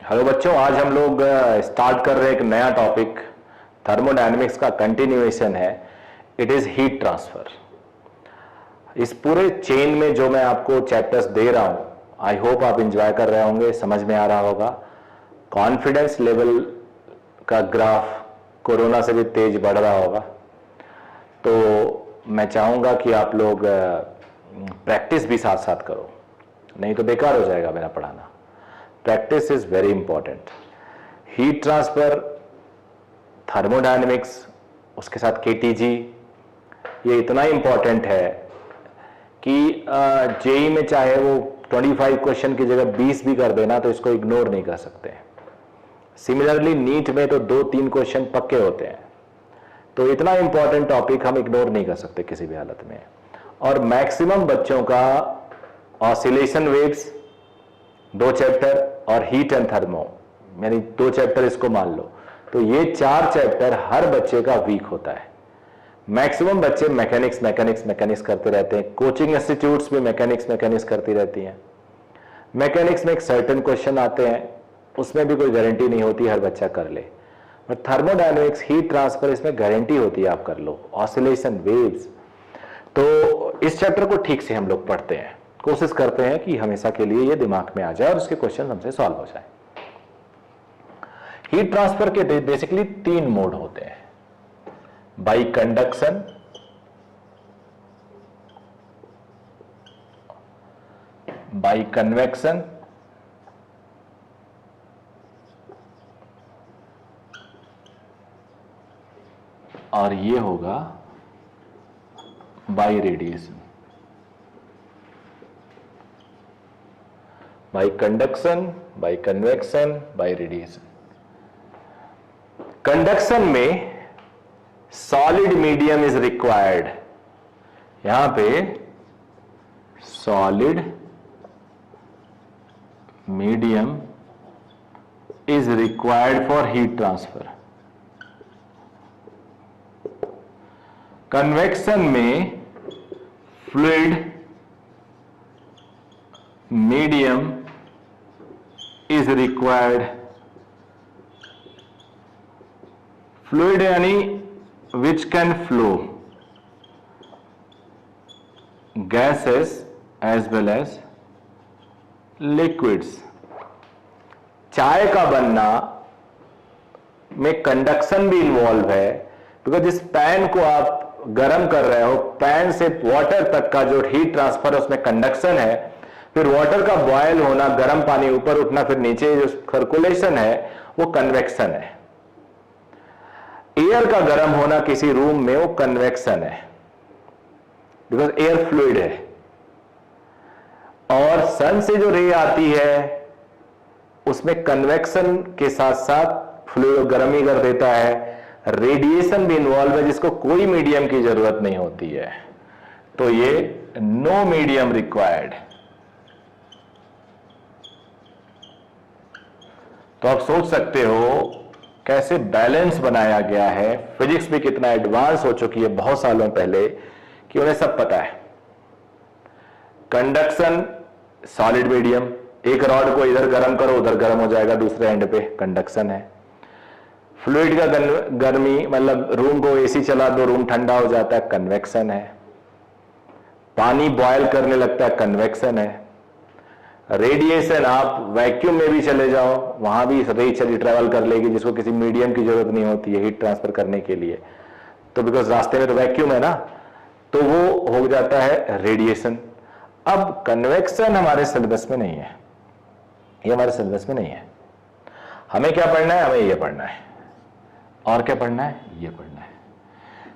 Hello बच्चों, आज हम लोग स्टार्ट कर रहे हैं एक नया टॉपिक। थर्मोडायनेमिक्स का कंटिन्यूएशन है। It is heat transfer. इस पूरे चेन में जो मैं आपको चैप्टर्स दे रहा हूं, आई होप आप इंजॉय कर रहे होंगे, समझ में आ रहा होगा। कॉन्फिडेंस लेवल का ग्राफ कोरोना से भी तेज बढ़ रहा होगा। तो मैं चाहूंगा कि आप लोग प्रैक्टिस भी साथ साथ करो, नहीं तो बेकार हो जाएगा मेरा पढ़ाना। Practice is very important. Heat transfer, thermodynamics, उसके साथ केटीजी, ये इतना इंपॉर्टेंट है कि जेई में चाहे वो 25 क्वेश्चन की जगह 20 भी कर देना तो इसको इग्नोर नहीं कर सकते। सिमिलरली नीट में तो 2-3 क्वेश्चन पक्के होते हैं। तो इतना इंपॉर्टेंट टॉपिक हम इग्नोर नहीं कर सकते किसी भी हालत में। और मैक्सिमम बच्चों का ऑसिलेशन वेव्स 2 चैप्टर और हीट एंड थर्मो, यानी 2 चैप्टर इसको मान लो, तो ये 4 चैप्टर हर बच्चे का वीक होता है। मैक्सिमम बच्चे मैकेनिक्स मैकेनिक्स मैकेनिक्स करते रहते हैं। कोचिंग इंस्टीट्यूट्स भी मैकेनिक्स मैकेनिक्स करती रहती हैं। मैकेनिक्स में एक सर्टेन क्वेश्चन आते हैं, उसमें भी कोई गारंटी नहीं होती हर बच्चा कर ले। बट थर्मोडायनेमिक्स, हीट ट्रांसफर, इसमें गारंटी होती है आप कर लो। ऑसिलेशन वेव्स, तो इस चैप्टर को ठीक से हम लोग पढ़ते हैं, कोशिश करते हैं कि हमेशा के लिए ये दिमाग में आ जाए और उसके क्वेश्चन हमसे सॉल्व हो जाए। हीट ट्रांसफर के बेसिकली 3 मोड होते हैं: बाई कंडक्शन, बाई कन्वेक्शन और ये होगा by radiation. By conduction, by convection, by radiation. Conduction में सॉलिड मीडियम इज रिक्वायर्ड। यहां पे solid medium is required for heat transfer. Convection में fluid medium is required. Fluid यानी which can flow gases as well as liquids. चाय का बनना में conduction भी इन्वॉल्व है, बिकॉज जिस पैन को आप गर्म कर रहे हो, पैन से वाटर तक का जो हीट ट्रांसफर है उसमें कंडक्शन है। फिर वाटर का बॉयल होना, गर्म पानी ऊपर उठना, फिर नीचे जो सर्कुलेशन है वो कन्वेक्शन है। एयर का गर्म होना किसी रूम में वो कन्वेक्शन है, बिकॉज एयर फ्लूइड है। और सन से जो रे आती है उसमें कन्वेक्शन के साथ साथ फ्लूइड गर्मी कर देता है। रेडिएशन भी इन्वॉल्व है जिसको कोई मीडियम की जरूरत नहीं होती है। तो ये नो मीडियम रिक्वायर्ड। तो आप सोच सकते हो कैसे बैलेंस बनाया गया है। फिजिक्स भी कितना एडवांस हो चुकी है बहुत सालों पहले कि उन्हें सब पता है। कंडक्शन, सॉलिड मीडियम, एक रॉड को इधर गर्म करो उधर गर्म हो जाएगा, दूसरे एंड पे कंडक्शन है। फ्लूइड का गर्मी, मतलब रूम को एसी चला दो रूम ठंडा हो जाता है, कन्वेक्शन है। पानी बॉयल करने लगता है, कन्वेक्शन है। रेडिएशन, आप वैक्यूम में भी चले जाओ वहां भी रे चली ट्रेवल कर लेगी, जिसको किसी मीडियम की जरूरत नहीं होती है हीट ट्रांसफर करने के लिए। तो बिकॉज रास्ते में तो वैक्यूम है ना, तो वो हो जाता है रेडिएशन। अब कन्वेक्शन हमारे सिलेबस में नहीं है, ये हमारे सिलेबस में नहीं है। हमें क्या पढ़ना है? हमें ये पढ़ना है। और क्या पढ़ना है? ये पढ़ना है।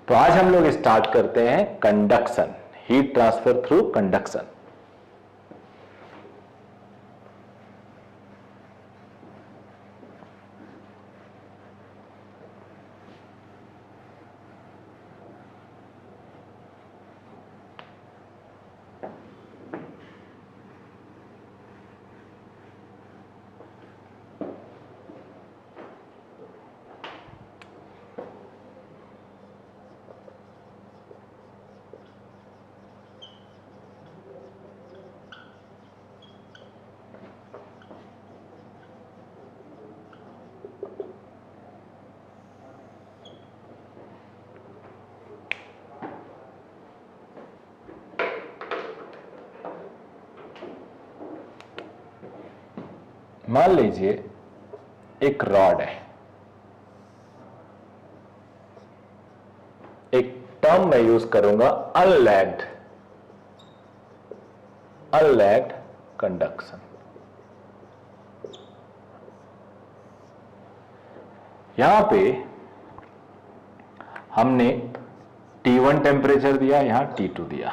तो आज हम लोग स्टार्ट करते हैं conduction, heat transfer through conduction. मान लीजिए एक रॉड है, एक टर्म मैं यूज करूंगा अनलैग्ड कंडक्शन। यहां पे हमने T1 टेम्परेचर दिया, यहां T2 दिया।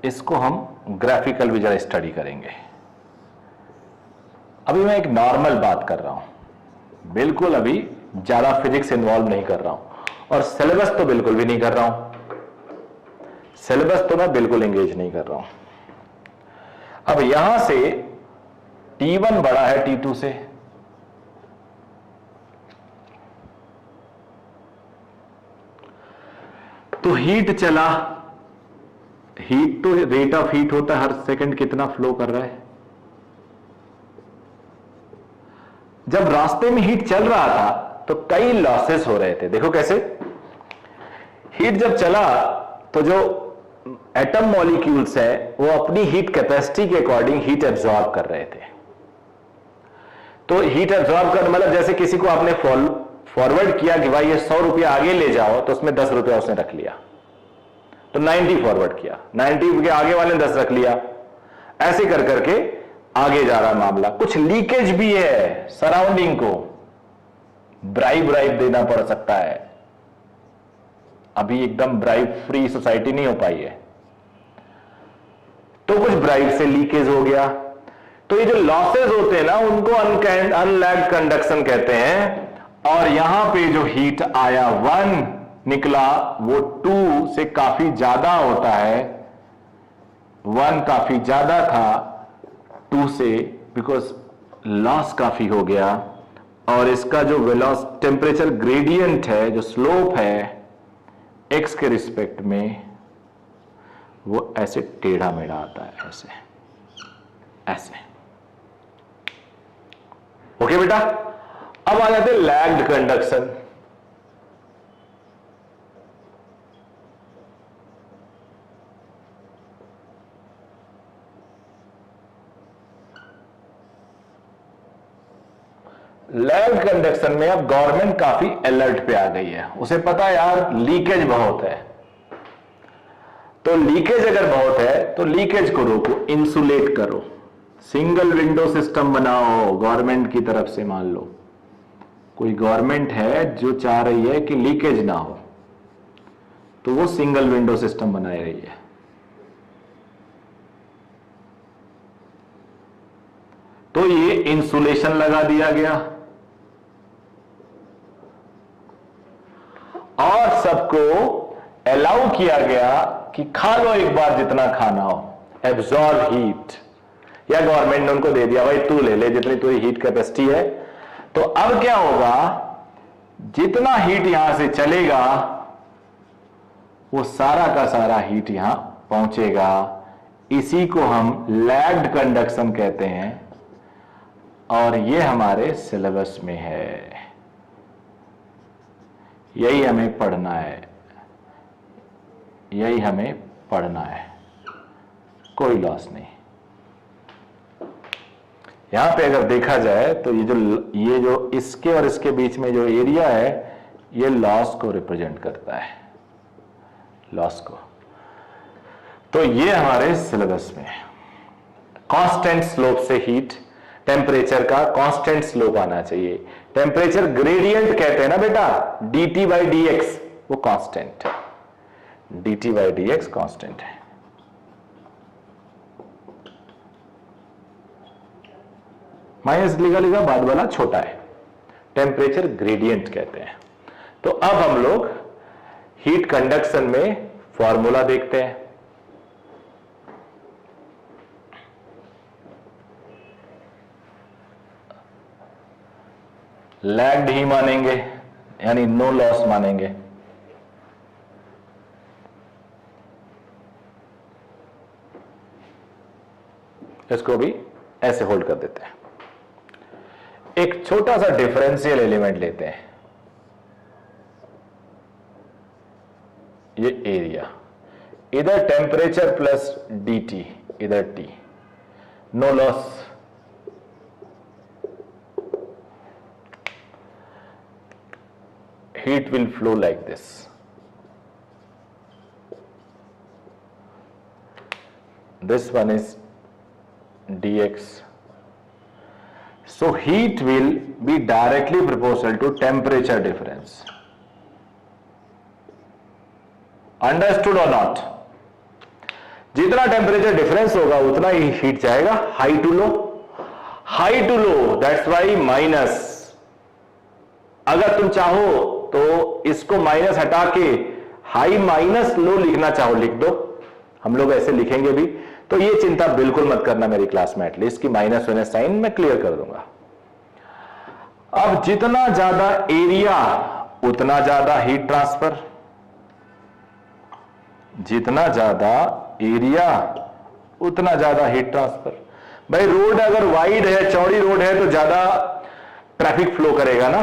इसको हम ग्राफिकल भी जरा स्टडी करेंगे। अभी मैं एक नॉर्मल बात कर रहा हूं, बिल्कुल अभी ज्यादा फिजिक्स इन्वॉल्व नहीं कर रहा हूं, और सिलेबस तो बिल्कुल भी नहीं कर रहा हूं, सिलेबस तो मैं बिल्कुल एंगेज नहीं कर रहा हूं। अब यहां से T1 बड़ा है T2 से, तो हीट चला, हीट तो रेट ऑफ हीट होता है हर सेकंड कितना फ्लो कर रहा है। जब रास्ते में हीट चल रहा था तो कई लॉसेस हो रहे थे। देखो कैसे, हीट जब चला तो जो एटम मॉलिक्यूल्स है वो अपनी हीट कैपेसिटी के अकॉर्डिंग हीट एब्जॉर्ब कर रहे थे। तो हीट एब्जॉर्ब कर मतलब जैसे किसी को आपने फॉरवर्ड किया कि भाई ये 100 रुपया आगे ले जाओ, तो उसमें 10 रुपया उसने रख लिया, तो 90 फॉरवर्ड किया, 90 के आगे वाले ने 10 रख लिया, ऐसे कर करके आगे जा रहा मामला। कुछ लीकेज भी है, सराउंडिंग को ब्राइब देना पड़ सकता है। अभी एकदम ब्राइब फ्री सोसाइटी नहीं हो पाई है, तो कुछ ब्राइब से लीकेज हो गया। तो ये जो लॉसेज होते हैं ना, उनको अनलैग्ड कंडक्शन कहते हैं। और यहां पे जो हीट आया 1 निकला, वो 2 से काफी ज्यादा होता है। 1 काफी ज्यादा था 2 से, बिकॉज लॉस काफी हो गया। और इसका जो टेम्परेचर ग्रेडियंट है, जो स्लोप है एक्स के रिस्पेक्ट में, वो ऐसे टेढ़ा मेढ़ा आता है, ऐसे ऐसे। ओके बेटा, अब आ जाते लैग्ड कंडक्शन। लैग्ड कंडक्शन में अब गवर्नमेंट काफी अलर्ट पे आ गई है। उसे पता है यार लीकेज बहुत है, तो लीकेज अगर बहुत है तो लीकेज को रोको, इंसुलेट करो, सिंगल विंडो सिस्टम बनाओ गवर्नमेंट की तरफ से। मान लो कोई गवर्नमेंट है जो चाह रही है कि लीकेज ना हो, तो वो सिंगल विंडो सिस्टम बना रही है। तो ये इंसुलेशन लगा दिया गया और सबको अलाउ किया गया कि खा लो एक बार जितना खाना हो, एब्जॉर्ब हीट। या गवर्नमेंट ने उनको दे दिया, भाई तू ले ले जितनी तुझी हीट कैपेसिटी है। तो अब क्या होगा, जितना हीट यहां से चलेगा वो सारा का सारा हीट यहां पहुंचेगा। इसी को हम लैग्ड कंडक्शन कहते हैं, और ये हमारे सिलेबस में है, यही हमें पढ़ना है, यही हमें पढ़ना है, कोई लॉस नहीं। यहां पे अगर देखा जाए तो ये जो इसके और इसके बीच में जो एरिया है, ये लॉस को रिप्रेजेंट करता है, लॉस को। तो ये हमारे सिलेबस में कांस्टेंट स्लोप से हीट, टेम्परेचर का कांस्टेंट स्लोप आना चाहिए। टेम्परेचर ग्रेडियंट कहते हैं ना बेटा, dt बाई डी एक्स, वो कांस्टेंट है, dt by D x constant है। माइनस लिखा बाद वाला छोटा है, टेम्परेचर ग्रेडियंट कहते हैं। तो अब हम लोग हीट कंडक्शन में फॉर्मूला देखते हैं। लैग्ड ही मानेंगे, यानी नो लॉस मानेंगे। इसको भी ऐसे होल्ड कर देते हैं। एक छोटा सा डिफरेंशियल एलिमेंट लेते हैं, ये एरिया, इधर टेम्परेचर प्लस dt, इधर t। No loss, heat will flow like this. This one is dx. So heat will be directly proportional to temperature difference. Understood or not? जितना टेम्परेचर डिफरेंस होगा उतना ही heat जाएगा high to low, high to low, that's why minus. अगर तुम चाहो तो इसको माइनस हटा के हाई माइनस लो लिखना चाहो लिख दो, हम लोग ऐसे लिखेंगे भी। तो ये चिंता बिल्कुल मत करना मेरी क्लास में, एटलीस्ट की माइनस होने साइन मैं क्लियर कर दूंगा। अब जितना ज्यादा एरिया उतना ज्यादा हीट ट्रांसफर, जितना ज्यादा एरिया उतना ज्यादा हीट ट्रांसफर। भाई रोड अगर वाइड है, चौड़ी रोड है तो ज्यादा ट्रैफिक फ्लो करेगा ना,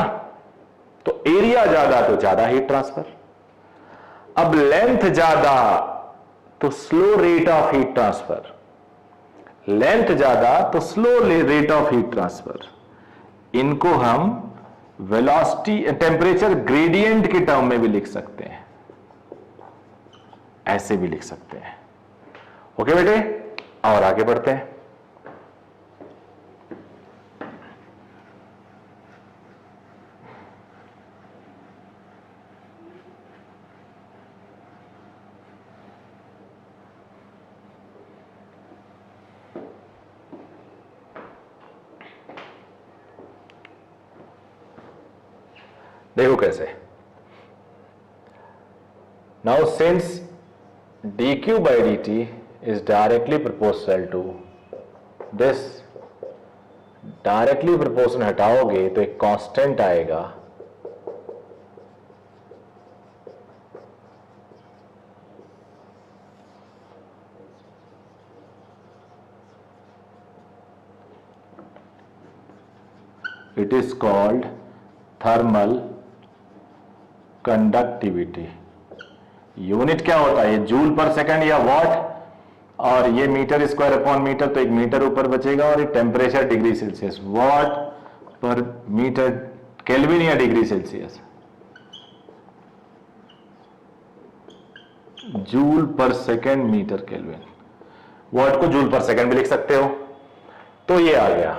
तो एरिया ज्यादा तो ज्यादा हीट ट्रांसफर। अब लेंथ ज्यादा तो slow rate of heat transfer, length ज्यादा तो slow rate of heat transfer. इनको हम वेलोसिटी टेम्परेचर ग्रेडियंट के टर्म में भी लिख सकते हैं, ऐसे भी लिख सकते हैं। ओके बेटे, और आगे बढ़ते हैं। देखो कैसे, now since dq by dt is directly proportional to this, directly proportion हटाओगे तो एक कांस्टेंट आएगा, it is called thermal conductivity. Unit क्या होता है, जूल पर सेकंड या वॉट, और ये मीटर स्क्वायर अपॉन मीटर, तो एक मीटर ऊपर बचेगा, और ये temperature degree Celsius, watt per metre kelvin या degree Celsius, joule per second metre kelvin. Watt को जूल पर सेकंड भी लिख सकते हो। तो ये आ गया।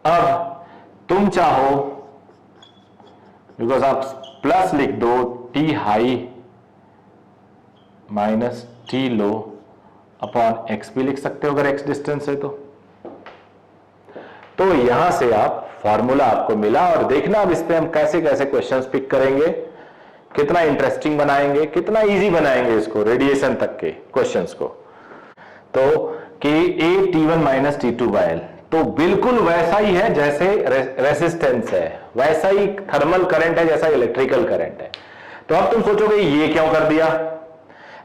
अब तुम चाहो बिकॉज आप प्लस लिख दो, टी हाई माइनस टी लो अपॉन एक्स भी लिख सकते हो अगर एक्स डिस्टेंस है तो यहां से आप फॉर्मूला आपको मिला। और देखना अब इस पे हम कैसे कैसे क्वेश्चंस पिक करेंगे, कितना इंटरेस्टिंग बनाएंगे, कितना इजी बनाएंगे इसको, रेडिएशन तक के क्वेश्चंस को। तो कि A T one minus T two by L, तो बिल्कुल वैसा ही है जैसे रेसिस्टेंस है, वैसा ही थर्मल करंट है जैसा इलेक्ट्रिकल करंट है। तो अब तुम सोचोगे ये क्यों कर दिया,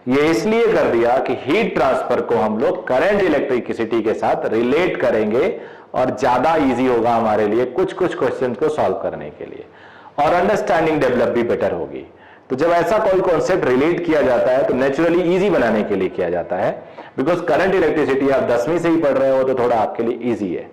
ये इसलिए कर दिया कि हीट ट्रांसफर को हम लोग करंट इलेक्ट्रिसिटी के साथ रिलेट करेंगे और ज्यादा इजी होगा हमारे लिए कुछ कुछ क्वेश्चन को सॉल्व करने के लिए, और अंडरस्टैंडिंग डेवलप भी बेटर होगी। तो जब ऐसा कोई कॉन्सेप्ट रिलेट किया जाता है तो नेचुरली इजी बनाने के लिए किया जाता है, बिकॉज करंट इलेक्ट्रिसिटी आप 10वीं से ही पढ़ रहे हो तो थोड़ा आपके लिए इजी है।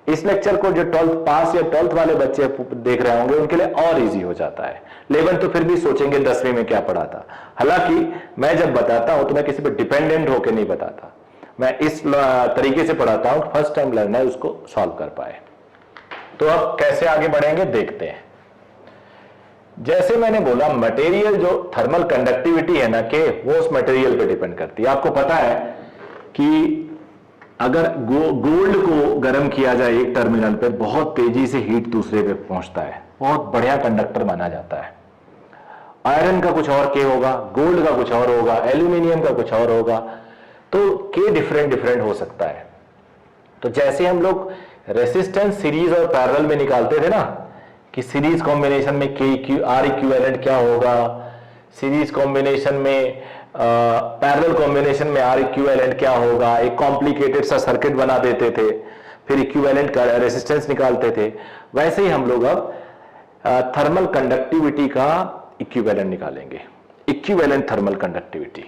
इस लेक्चर को जो 12th पास या 12th वाले बच्चे देख रहे होंगे उनके लिए और इजी हो जाता है। 11 तो फिर भी सोचेंगे 10वीं में क्या पढ़ा था। हालांकि मैं जब बताता हूं तो मैं किसी पर डिपेंडेंट होकर नहीं बताता, मैं इस तरीके से पढ़ाता हूं, फर्स्ट टाइम लर्नर उसको सॉल्व कर पाए। तो अब कैसे आगे बढ़ेंगे देखते हैं। जैसे मैंने बोला, मटेरियल जो थर्मल कंडक्टिविटी है ना कि वो उस मटेरियल पे डिपेंड करती है। आपको पता है कि अगर गोल्ड को गर्म किया जाए एक टर्मिनल पे, बहुत तेजी से हीट दूसरे पे पहुंचता है, बहुत बढ़िया कंडक्टर माना जाता है। आयरन का कुछ और के होगा, गोल्ड का कुछ और होगा, एल्यूमिनियम का कुछ और होगा, तो के डिफरेंट हो सकता है। तो जैसे हम लोग रेसिस्टेंस सीरीज और पैरेलल में निकालते थे ना कि सीरीज कॉम्बिनेशन में के आर इक्विवेलेंट क्या होगा, सीरीज कॉम्बिनेशन में पैरेलल कॉम्बिनेशन में आर इक्विवेलेंट क्या होगा, एक कॉम्प्लिकेटेड सा सर्किट बना देते थे, फिर इक्विवेलेंट का रेसिस्टेंस निकालते थे। वैसे ही हम लोग अब थर्मल कंडक्टिविटी का इक्विवेलेंट निकालेंगे, इक्विवेलेंट थर्मल कंडक्टिविटी।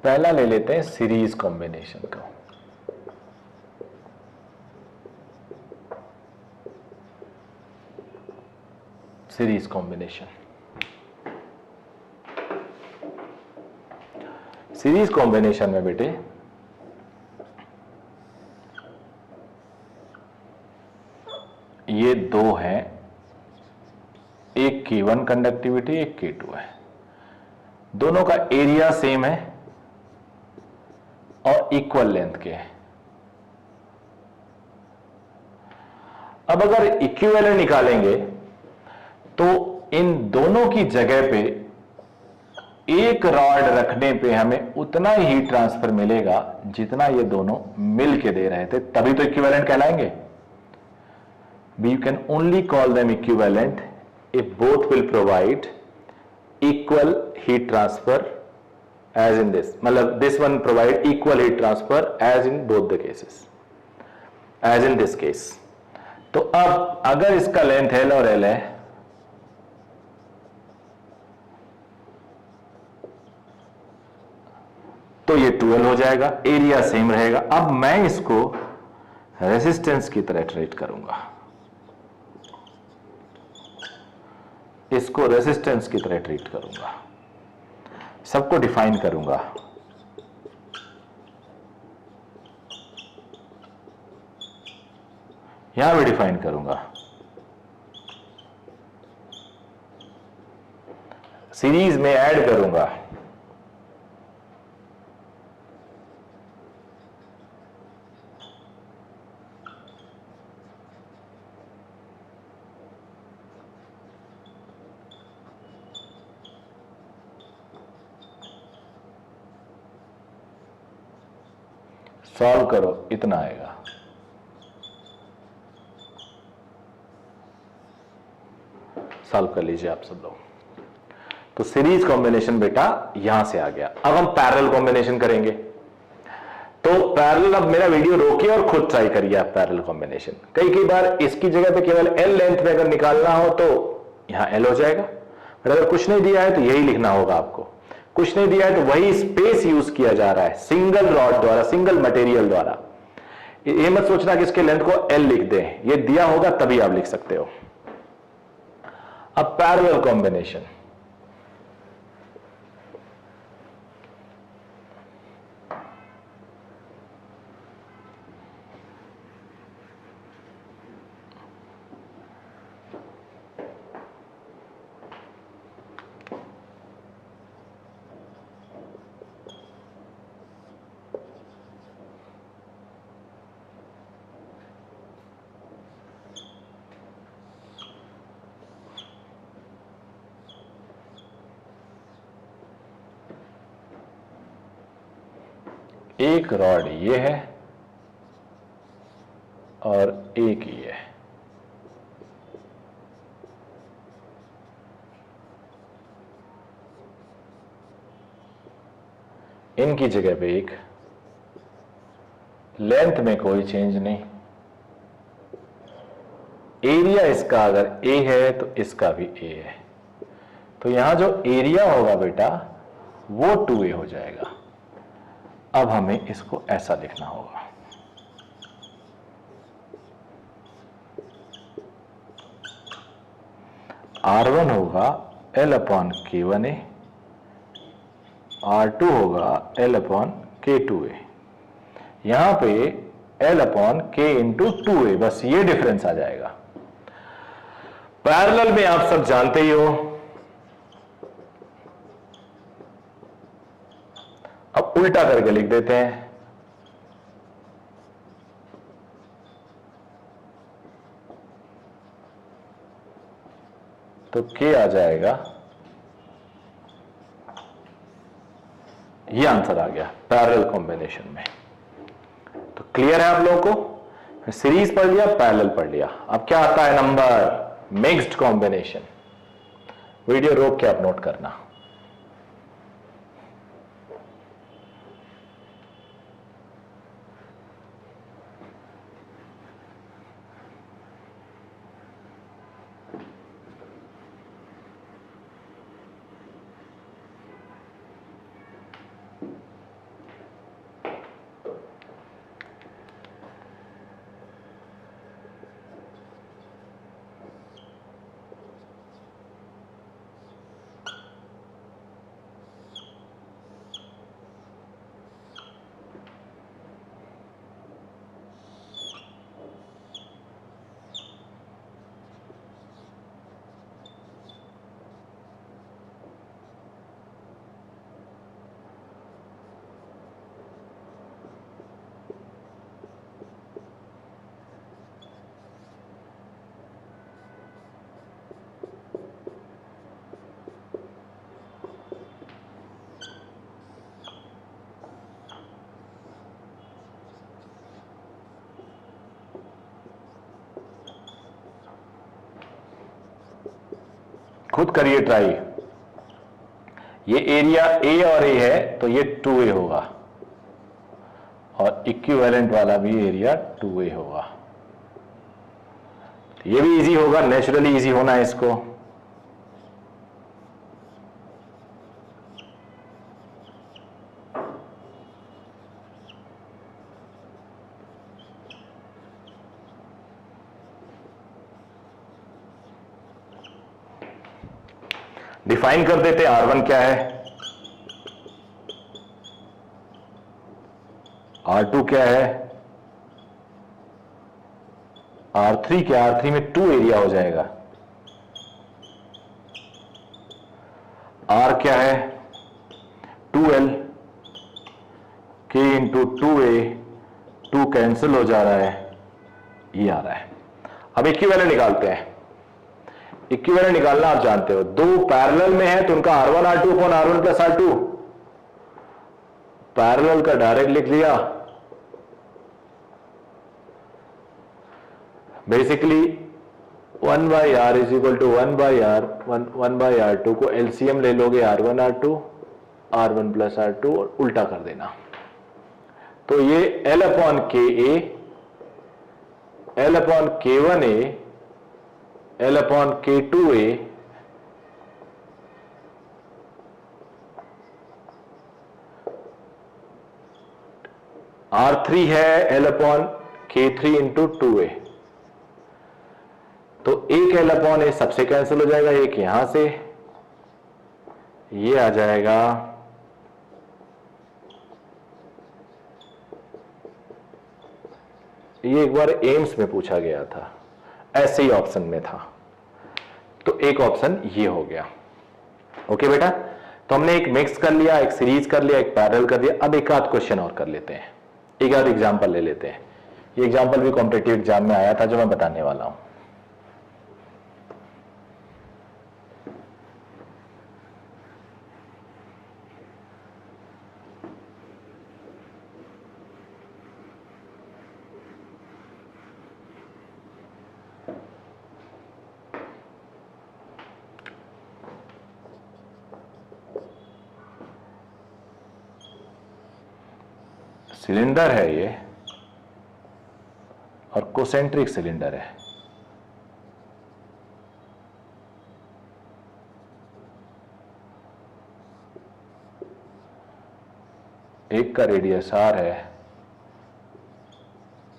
पहला ले लेते हैं सीरीज कॉम्बिनेशन का। सीरीज कॉम्बिनेशन, सीरीज कॉम्बिनेशन में बेटे ये दो हैं, एक K1 कंडक्टिविटी, एक K2 है, दोनों का एरिया सेम है और इक्वल लेंथ के हैं। अब अगर इक्विवेलेंट निकालेंगे तो इन दोनों की जगह पे एक रॉड रखने पे हमें उतना ही हीट ट्रांसफर मिलेगा जितना ये दोनों मिल के दे रहे थे, तभी तो इक्विवेलेंट कहलाएंगे। We can only call them equivalent if both will provide equal heat transfer as in this, मतलब this one provide equal heat transfer as in both the cases, as in this case। तो अब अगर इसका length L और L है तो ये 2L हो जाएगा, एरिया सेम रहेगा। अब मैं इसको रेजिस्टेंस की तरह ट्रीट करूंगा, इसको रेजिस्टेंस की तरह ट्रीट करूंगा, सबको डिफाइन करूंगा। यहां भी डिफाइन करूंगा, सीरीज में ऐड करूंगा। सॉल्व करो, इतना आएगा। सॉल्व कर लीजिए आप सब लोग। तो सीरीज कॉम्बिनेशन बेटा यहां से आ गया। अब हम पैरेलल कॉम्बिनेशन करेंगे। तो पैरेलल, अब मेरा वीडियो रोकिए और खुद ट्राई करिए आप पैरेलल कॉम्बिनेशन। कई बार इसकी जगह पे केवल एल लेंथ में अगर निकालना हो तो यहां एल हो जाएगा, और अगर कुछ नहीं दिया है तो यही लिखना होगा आपको। कुछ नहीं दिया है तो वही स्पेस यूज किया जा रहा है सिंगल रॉड द्वारा, सिंगल मटेरियल द्वारा। ये मत सोचना कि इसके लेंथ को एल लिख दें, ये दिया होगा तभी आप लिख सकते हो। अब पैरेलल कॉम्बिनेशन, एक रॉड ये है और एक ये है। इनकी जगह पे एक, लेंथ में कोई चेंज नहीं, एरिया इसका अगर ए है तो इसका भी ए है, तो यहां जो एरिया होगा बेटा वो 2a हो जाएगा। अब हमें इसको ऐसा लिखना होगा, R1 होगा L/K1a, R2 होगा L/K2a, यहां पे L/K × 2a, बस ये डिफरेंस आ जाएगा। पैरेलल में आप सब जानते ही हो। अब उल्टा करके लिख देते हैं, तो K आ जाएगा, ये आंसर आ गया पैरेलल कॉम्बिनेशन में। तो क्लियर है आप लोगों को? सीरीज पढ़ लिया, पैरेलल पढ़ लिया, अब क्या आता है नंबर, मिक्स्ड कॉम्बिनेशन। वीडियो रोक के आप नोट करना। खुद करिए ट्राई। ये एरिया ए और ए है तो ये 2a होगा और इक्विवेलेंट वाला भी एरिया 2a होगा। ये भी इजी होगा, नेचुरली इजी होना है इसको। डिफाइन कर देते R1 क्या है, R2 क्या है, R3 क्या, R3 में 2 एरिया हो जाएगा, R क्या है 2L, K into 2A, 2 cancel हो जा रहा है, ये आ रहा है। अब इक्विवेलेंट निकालते हैं। इक्विवेलेंट निकालना आप जानते हो, दो पैरेलल में है तो उनका R1 R2 upon R1 plus R2, parallel का डायरेक्ट लिख लिया। Basically 1 by R is equal to 1 by R, 1 by R2 को एलसीएम ले लोगे R1 R2, R1 plus R2 और उल्टा कर देना, तो ये L अपॉन के ए, L upon K1A, L upon K2A, R3 है L upon K3 into 2A, तो एक L अपॉन ए सबसे कैंसिल हो जाएगा, एक यहां से, ये आ जाएगा ये एक बार एम्स में पूछा गया था, ऐसे ही ऑप्शन में था, तो एक ऑप्शन ये हो गया। ओके बेटा, तो हमने एक मिक्स कर लिया, एक सीरीज कर लिया, एक पैरेलल कर दिया। अब एक आध क्वेश्चन और कर लेते हैं, एक आध एग्जांपल ले लेते हैं। ये एग्जांपल भी कॉम्पिटिटिव एग्जाम में आया था जो मैं बताने वाला हूं। सिलेंडर है ये और कोसेंट्रिक सिलेंडर है, एक का रेडियस R है,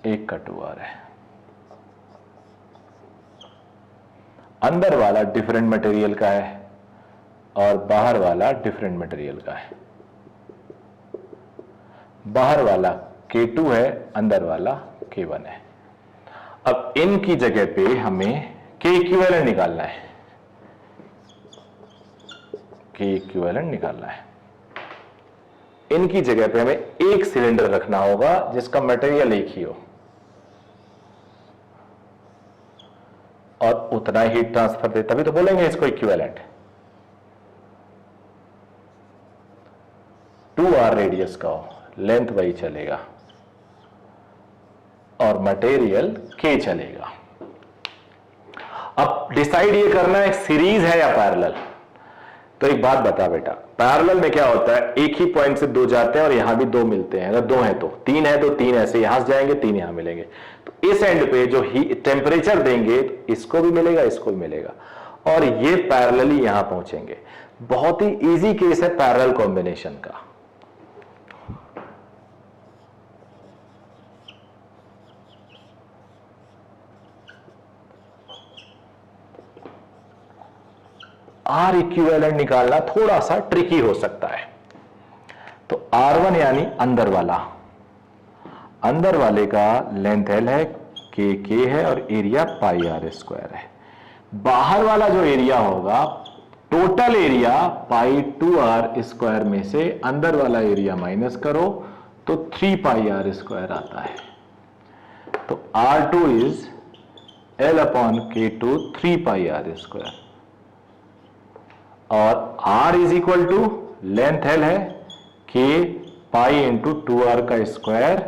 एक का 2R है। अंदर वाला डिफरेंट मटेरियल का है और बाहर वाला डिफरेंट मटेरियल का है। बाहर वाला K2 है, अंदर वाला K1 है। अब इनकी जगह पे हमें K इक्विवेलेंट निकालना है, K इक्विवेलेंट निकालना है। इनकी जगह पे हमें एक सिलेंडर रखना होगा जिसका मटेरियल एक ही हो और उतना ही हीट ट्रांसफर दे, तभी तो बोलेंगे इसको इक्विवेलेंट। 2R रेडियस का हो, लेंथ वही चलेगा और मटेरियल K चलेगा। अब डिसाइड ये करना है सीरीज है या पैरेलल। तो एक बात बता बेटा, पैरेलल में क्या होता है, एक ही पॉइंट से दो जाते हैं और यहां भी दो मिलते हैं। अगर दो है तो तीन है तो तीन ऐसे यहां से जाएंगे, तीन यहां मिलेंगे। तो इस एंड पे जो टेम्परेचर देंगे तो इसको भी मिलेगा, इसको भी मिलेगा और ये पैरेलली यहां पहुंचेंगे। बहुत ही इजी केस है पैरेलल कॉम्बिनेशन का। R इक्विवेलेंट निकालना थोड़ा सा ट्रिकी हो सकता है। तो R1 यानी अंदर वाला, अंदर वाले का लेंथ L है, K है और एरिया पाई R स्क्वायर है। बाहर वाला जो एरिया होगा, total area pi 2R square में से अंदर वाला एरिया माइनस करो तो 3 पाई R स्क्वायर आता है। तो R2 is L upon K2 3 pi R square और R is equal to length L है, K पाई इंटू 2R का square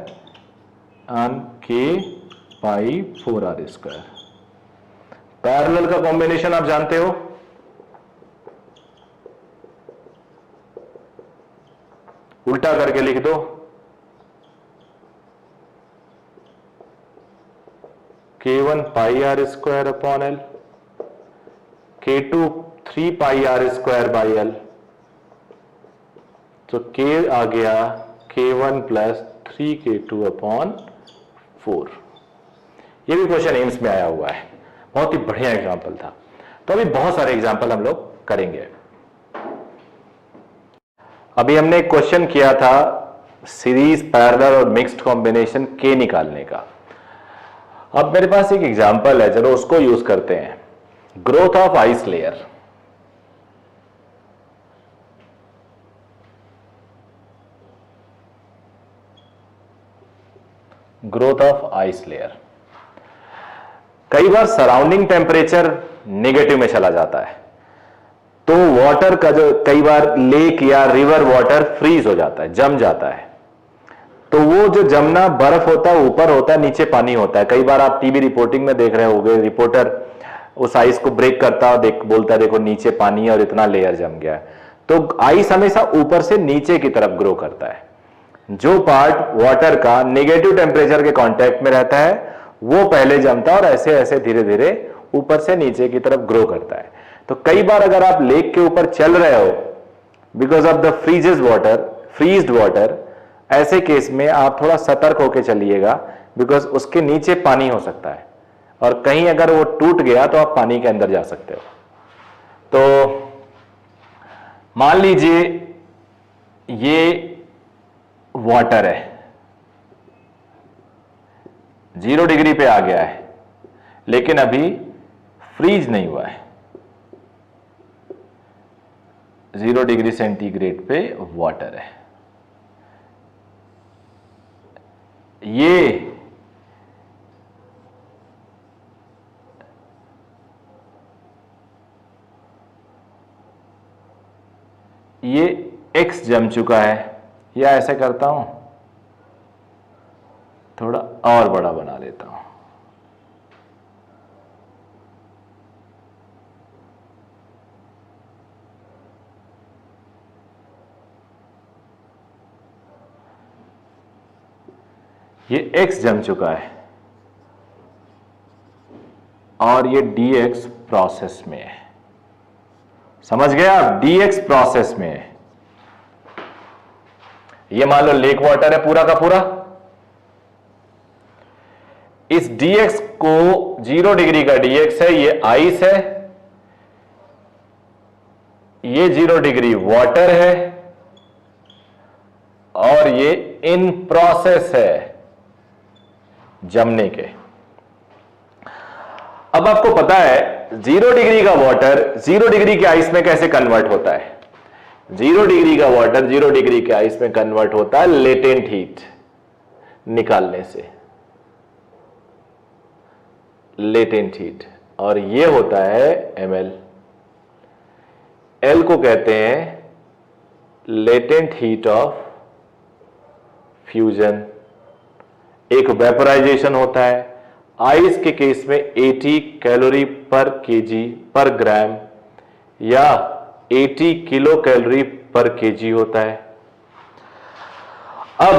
and K pi 4R square. Parallel का कॉम्बिनेशन आप जानते हो, उल्टा करके लिख दो, K1 pi are square upon L, K2 3 pi are square by L, तो K आ गया K1 प्लस 3K2 अपॉन 4। ये भी क्वेश्चन एम्स में आया हुआ है, बहुत ही बढ़िया एग्जाम्पल था। तो अभी बहुत सारे एग्जाम्पल हम लोग करेंगे। अभी हमने एक क्वेश्चन किया था सीरीज, पैरेलल और मिक्स्ड कॉम्बिनेशन के निकालने का। अब मेरे पास एक एग्जाम्पल है, चलो उसको यूज करते हैं। Growth of ice layer. Growth of ice layer, कई बार सराउंडिंग टेम्परेचर नेगेटिव में चला जाता है, तो वाटर का जो कई बार लेक या रिवर वाटर फ्रीज हो जाता है, जम जाता है। तो वो जो जमना बर्फ होता है ऊपर होता है, नीचे पानी होता है। कई बार आप टीवी रिपोर्टिंग में देख रहे होंगे, रिपोर्टर उस आइस को ब्रेक करता है, बोलता है देखो नीचे पानी है और इतना लेयर जम गया है। तो आइस हमेशा ऊपर से नीचे की तरफ ग्रो करता है। जो पार्ट वाटर का नेगेटिव टेम्परेचर के कांटेक्ट में रहता है वो पहले जमता है और ऐसे ऐसे धीरे धीरे ऊपर से नीचे की तरफ ग्रो करता है। तो कई बार अगर आप लेक के ऊपर चल रहे हो because of the freezed water, ऐसे केस में आप थोड़ा सतर्क होकर चलिएगा, बिकॉज उसके नीचे पानी हो सकता है और कहीं अगर वो टूट गया तो आप पानी के अंदर जा सकते हो। तो मान लीजिए ये वाटर है, 0 डिग्री पे आ गया है, लेकिन अभी फ्रीज नहीं हुआ है। 0 डिग्री सेंटीग्रेड पे वाटर है। ये x जम चुका है, या ऐसे करता हूं, थोड़ा और बड़ा बना देता हूं। ये x जम चुका है और ये dx प्रोसेस में है। समझ गए आप? dx प्रोसेस में है। ये मान लो लेक वाटर है पूरा का पूरा। इस dx को 0 डिग्री का dx है, ये आइस है, ये 0 डिग्री वाटर है और ये इन प्रोसेस है जमने के। अब आपको पता है 0 डिग्री का वाटर 0 डिग्री के आइस में कैसे कन्वर्ट होता है? 0 डिग्री का वाटर 0 डिग्री के आइस में कन्वर्ट होता है लेटेंट हीट निकालने से, लेटेंट हीट, और ये होता है ml। L को कहते हैं लेटेंट हीट ऑफ फ्यूजन। एक वेपोराइजेशन होता है, आइस के केस में 80 कैलोरी पर केजी पर ग्राम या 80 किलो कैलोरी पर केजी होता है। अब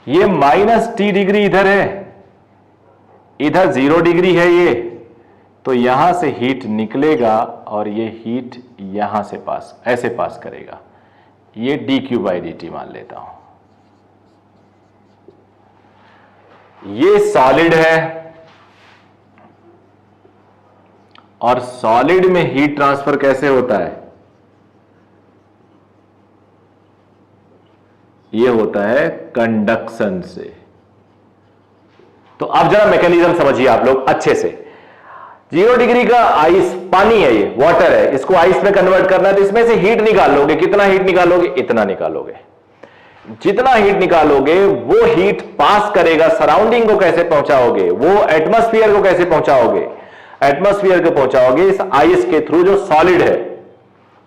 ये -T डिग्री इधर है, इधर 0 डिग्री है ये, तो यहां से हीट निकलेगा और ये हीट यहां से ऐसे पास करेगा। ये dQ/dt मान लेता हूं। ये सॉलिड है और सॉलिड में हीट ट्रांसफर कैसे होता है? ये होता है कंडक्शन से। तो अब जरा मैकेनिज्म समझिए आप लोग अच्छे से। 0 डिग्री का आइस पानी है, ये वाटर है, इसको आइस में कन्वर्ट करना है, तो इसमें से हीट निकालोगे। कितना हीट निकालोगे? इतना निकालोगे। जितना हीट निकालोगे वो हीट पास करेगा, सराउंडिंग को कैसे पहुंचाओगे? वो एटमॉस्फेयर को कैसे पहुंचाओगे? एटमॉस्फेयर को पहुंचाओगे इस आइस के थ्रू जो सॉलिड है,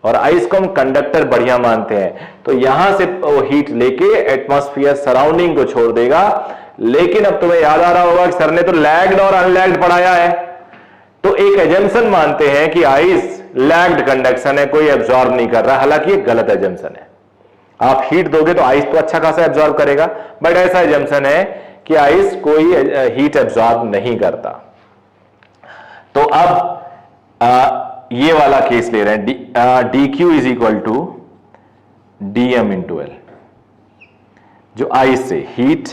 और आइस को हम कंडक्टर बढ़िया मानते हैं। तो यहां से वो हीट लेके एटमॉस्फेयर सराउंडिंग को छोड़ देगा। लेकिन अब तुम्हें याद आ रहा होगा कि सर ने तो लैग्ड और अनलैग्ड पढ़ाया है, तो एक एजम्पशन मानते हैं कि आइस लैग्ड कंडक्शन है, कोई एब्जॉर्ब नहीं कर रहा, हालांकि ये गलत एजम्पशन है। आप हीट दोगे तो आइस तो अच्छा खासा एब्जॉर्ब करेगा, बट ऐसा एजम्पशन है कि आइस कोई हीट एब्जॉर्ब नहीं करता। तो अब ये वाला केस ले रहे हैं, D Q is equal to D M into L, जो आइस से heat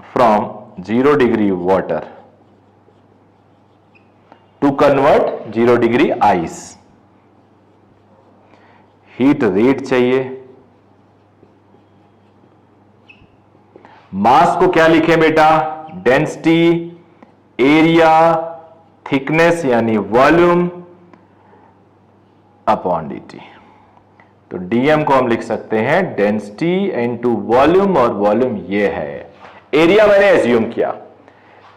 from 0 degree water to convert 0 degree ice, heat rate चाहिए। मास को क्या लिखें बेटा, डेंसिटी, एरिया, थिकनेस यानी वॉल्यूम अपॉन dt। तो dm को हम लिख सकते हैं डेंसिटी इनटू वॉल्यूम, और वॉल्यूम ये है, एरिया मैंने एज्यूम किया,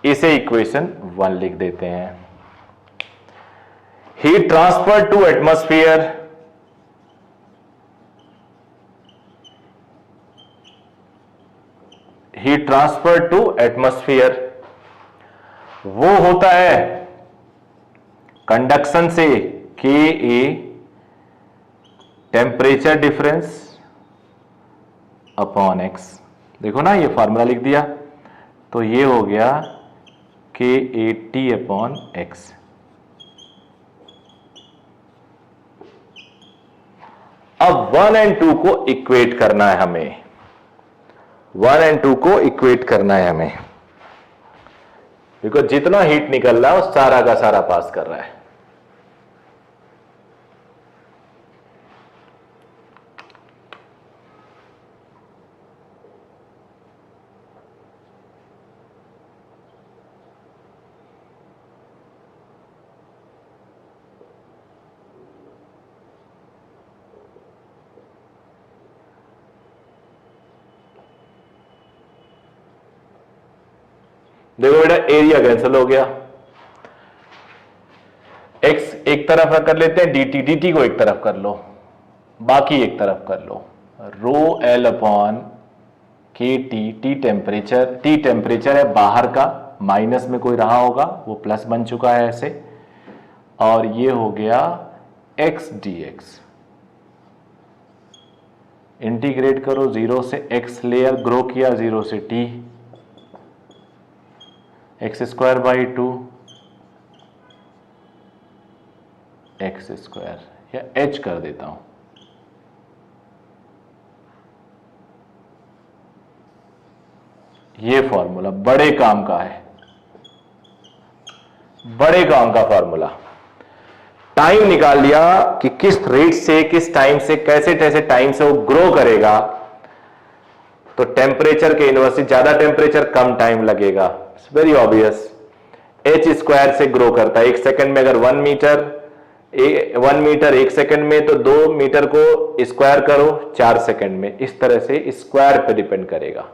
इसे इक्वेशन 1 लिख देते हैं। Heat transfer to atmosphere, heat transfer to atmosphere वो होता है कंडक्शन से के A temperature difference upon X. देखो ना, ये फॉर्मूला लिख दिया, तो ये हो गया के ए टी अपॉन एक्स। अब 1 और 2 को इक्वेट करना है हमें, 1 और 2 को इक्वेट करना है हमें, बिकॉज जितना हीट निकल रहा है वो सारा का सारा पास कर रहा है। देखो बेटा, एरिया कैंसिल हो गया, एक्स एक तरफ कर लेते हैं, dt, dt को एक तरफ कर लो, बाकी एक तरफ कर लो, रो एल अपॉन के टी, टी टेम्परेचर है बाहर का, माइनस में कोई रहा होगा वो प्लस बन चुका है ऐसे, और ये हो गया एक्स डी एक्स। इंटीग्रेट करो, 0 से x लेयर ग्रो किया, 0 से t, x square by 2 x square, या h कर देता हूं, ये फॉर्मूला बड़े काम का है, बड़े काम का फॉर्मूला। टाइम निकाल लिया कि किस रेट से, किस टाइम से, कैसे कैसे टाइम से वो ग्रो करेगा, तो टेम्परेचर के इनवर्स, ज्यादा टेम्परेचर कम टाइम लगेगा, it's very obvious. H square से ग्रो करता है, 1 सेकंड में अगर 1 मीटर 1 सेकंड में, तो 2 मीटर को स्क्वायर करो 4 सेकंड में, इस तरह से स्क्वायर पे डिपेंड करेगा।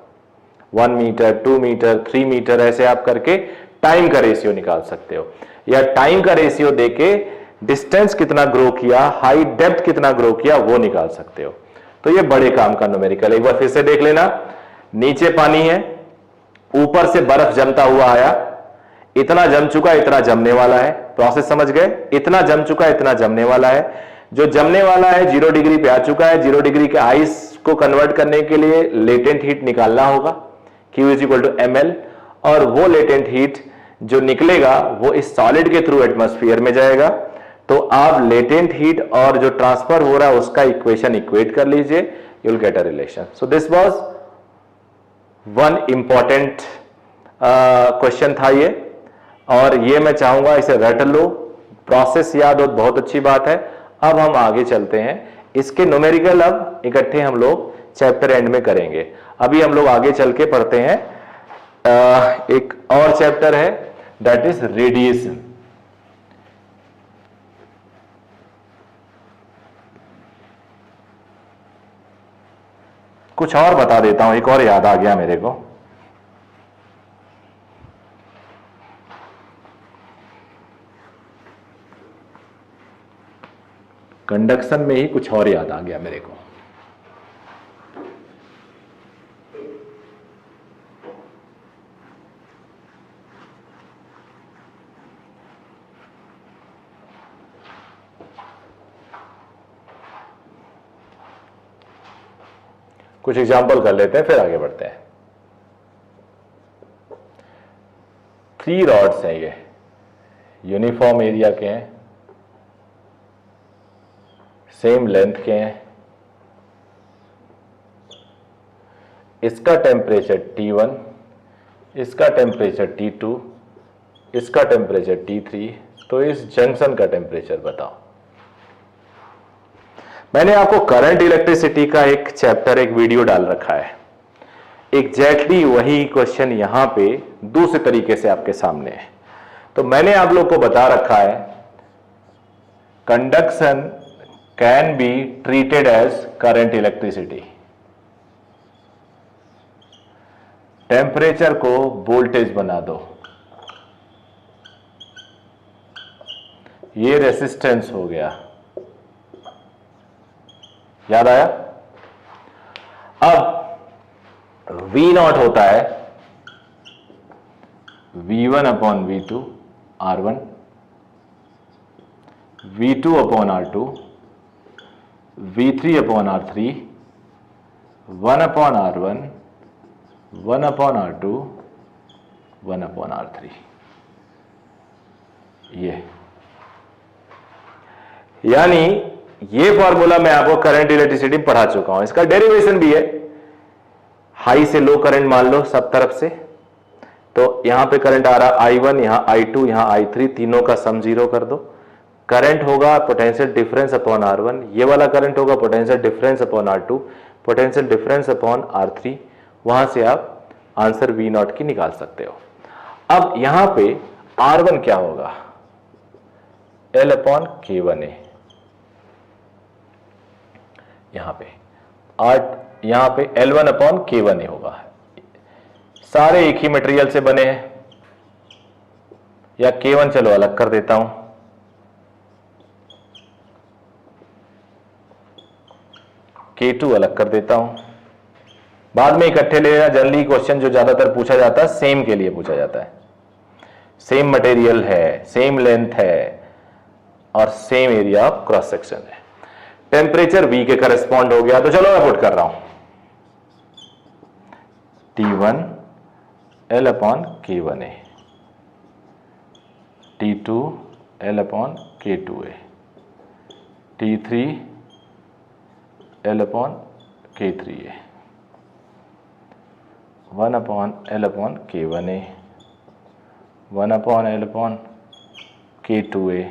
1 मीटर, 2 मीटर, 3 मीटर, ऐसे आप करके टाइम का रेशियो निकाल सकते हो, या टाइम का रेशियो देके डिस्टेंस कितना ग्रो किया, हाई डेप्थ कितना ग्रो किया, वो निकाल सकते हो। तो ये बड़े काम का न्यूमेरिकल। एक बार फिर से देख लेना, नीचे पानी है, ऊपर से बर्फ जमता हुआ आया, इतना जम चुका, इतना जमने वाला है, प्रोसेस समझ गए, इतना जम चुका, इतना जमने वाला है, जो जमने वाला है 0 डिग्री पे आ चुका है, 0 डिग्री के आइस को कन्वर्ट करने के लिए लेटेंट हीट निकालना होगा, Q is equal to ml, और वो लेटेंट हीट जो निकलेगा वो इस सॉलिड के थ्रू एटमॉस्फेयर में जाएगा। तो आप लेटेंट हीट और जो ट्रांसफर हो रहा है उसका इक्वेशन इक्वेट कर लीजिए, you will get a relation. So this was one important question था ये, और ये मैं चाहूंगा इसे रट लो, प्रोसेस याद हो, बहुत अच्छी बात है। अब हम आगे चलते हैं, इसके न्यूमेरिकल अब इकट्ठे हम लोग चैप्टर एंड में करेंगे। अभी हम लोग आगे चल के पढ़ते हैं, एक और चैप्टर है, दैट इज रेडिएशन। कुछ और बता देता हूं, एक और याद आ गया मेरे को। कंडक्शन में ही कुछ और याद आ गया मेरे को। कुछ एग्जाम्पल कर लेते हैं फिर आगे बढ़ते हैं। 3 रॉड्स हैं, ये यूनिफॉर्म एरिया के हैं, सेम लेंथ के हैं, इसका टेम्परेचर T1, इसका टेम्परेचर T2, इसका टेम्परेचर T3, तो इस जंक्शन का टेम्परेचर बताओ। मैंने आपको करंट इलेक्ट्रिसिटी का एक चैप्टर, एक वीडियो डाल रखा है, एग्जैक्टली वही क्वेश्चन यहां पे दूसरे तरीके से आपके सामने है। तो मैंने आप लोग को बता रखा है conduction can be treated as current electricity, temperature को वोल्टेज बना दो, ये रेसिस्टेंस हो गया, याद आया। अब V0 होता है V1 upon V2 R1, V2 upon R2, V3 upon R3, 1 upon R1, 1 upon R2, 1 upon R3। ये यानी ये फॉर्मूला मैं आपको करंट इलेक्ट्रिसिटी पढ़ा चुका हूं, इसका डेरिवेशन भी है। हाई से लो करंट मान लो सब तरफ से, तो यहां पे करंट आ रहा I1, यहां I2, यहां I3, तीनों का सम 0 कर दो। करंट होगा पोटेंशियल डिफरेंस अपॉन R1, ये वाला करंट होगा potential difference upon R2, potential difference upon R3, वहां से आप आंसर V0 की निकाल सकते हो। अब यहां पे R1 क्या होगा, L अपॉन K1A, यहां पे L1 अपॉन K1A होगा। सारे एक ही मटेरियल से बने हैं, या K1 चलो अलग कर देता हूं, K2 अलग कर देता हूं, बाद में इकट्ठे ले लेना। जनरली क्वेश्चन जो ज्यादातर पूछा जाता है सेम के लिए पूछा जाता है, सेम मटेरियल है, सेम लेंथ है और same area of cross section है। टेम्परेचर V के करस्पॉन्ड हो गया, तो चलो मैं पुट कर रहा हूं T1 L upon K1A, T2 L upon K2A, T3 L upon K3A, 1 upon L upon K1A, 1 upon L upon K2A,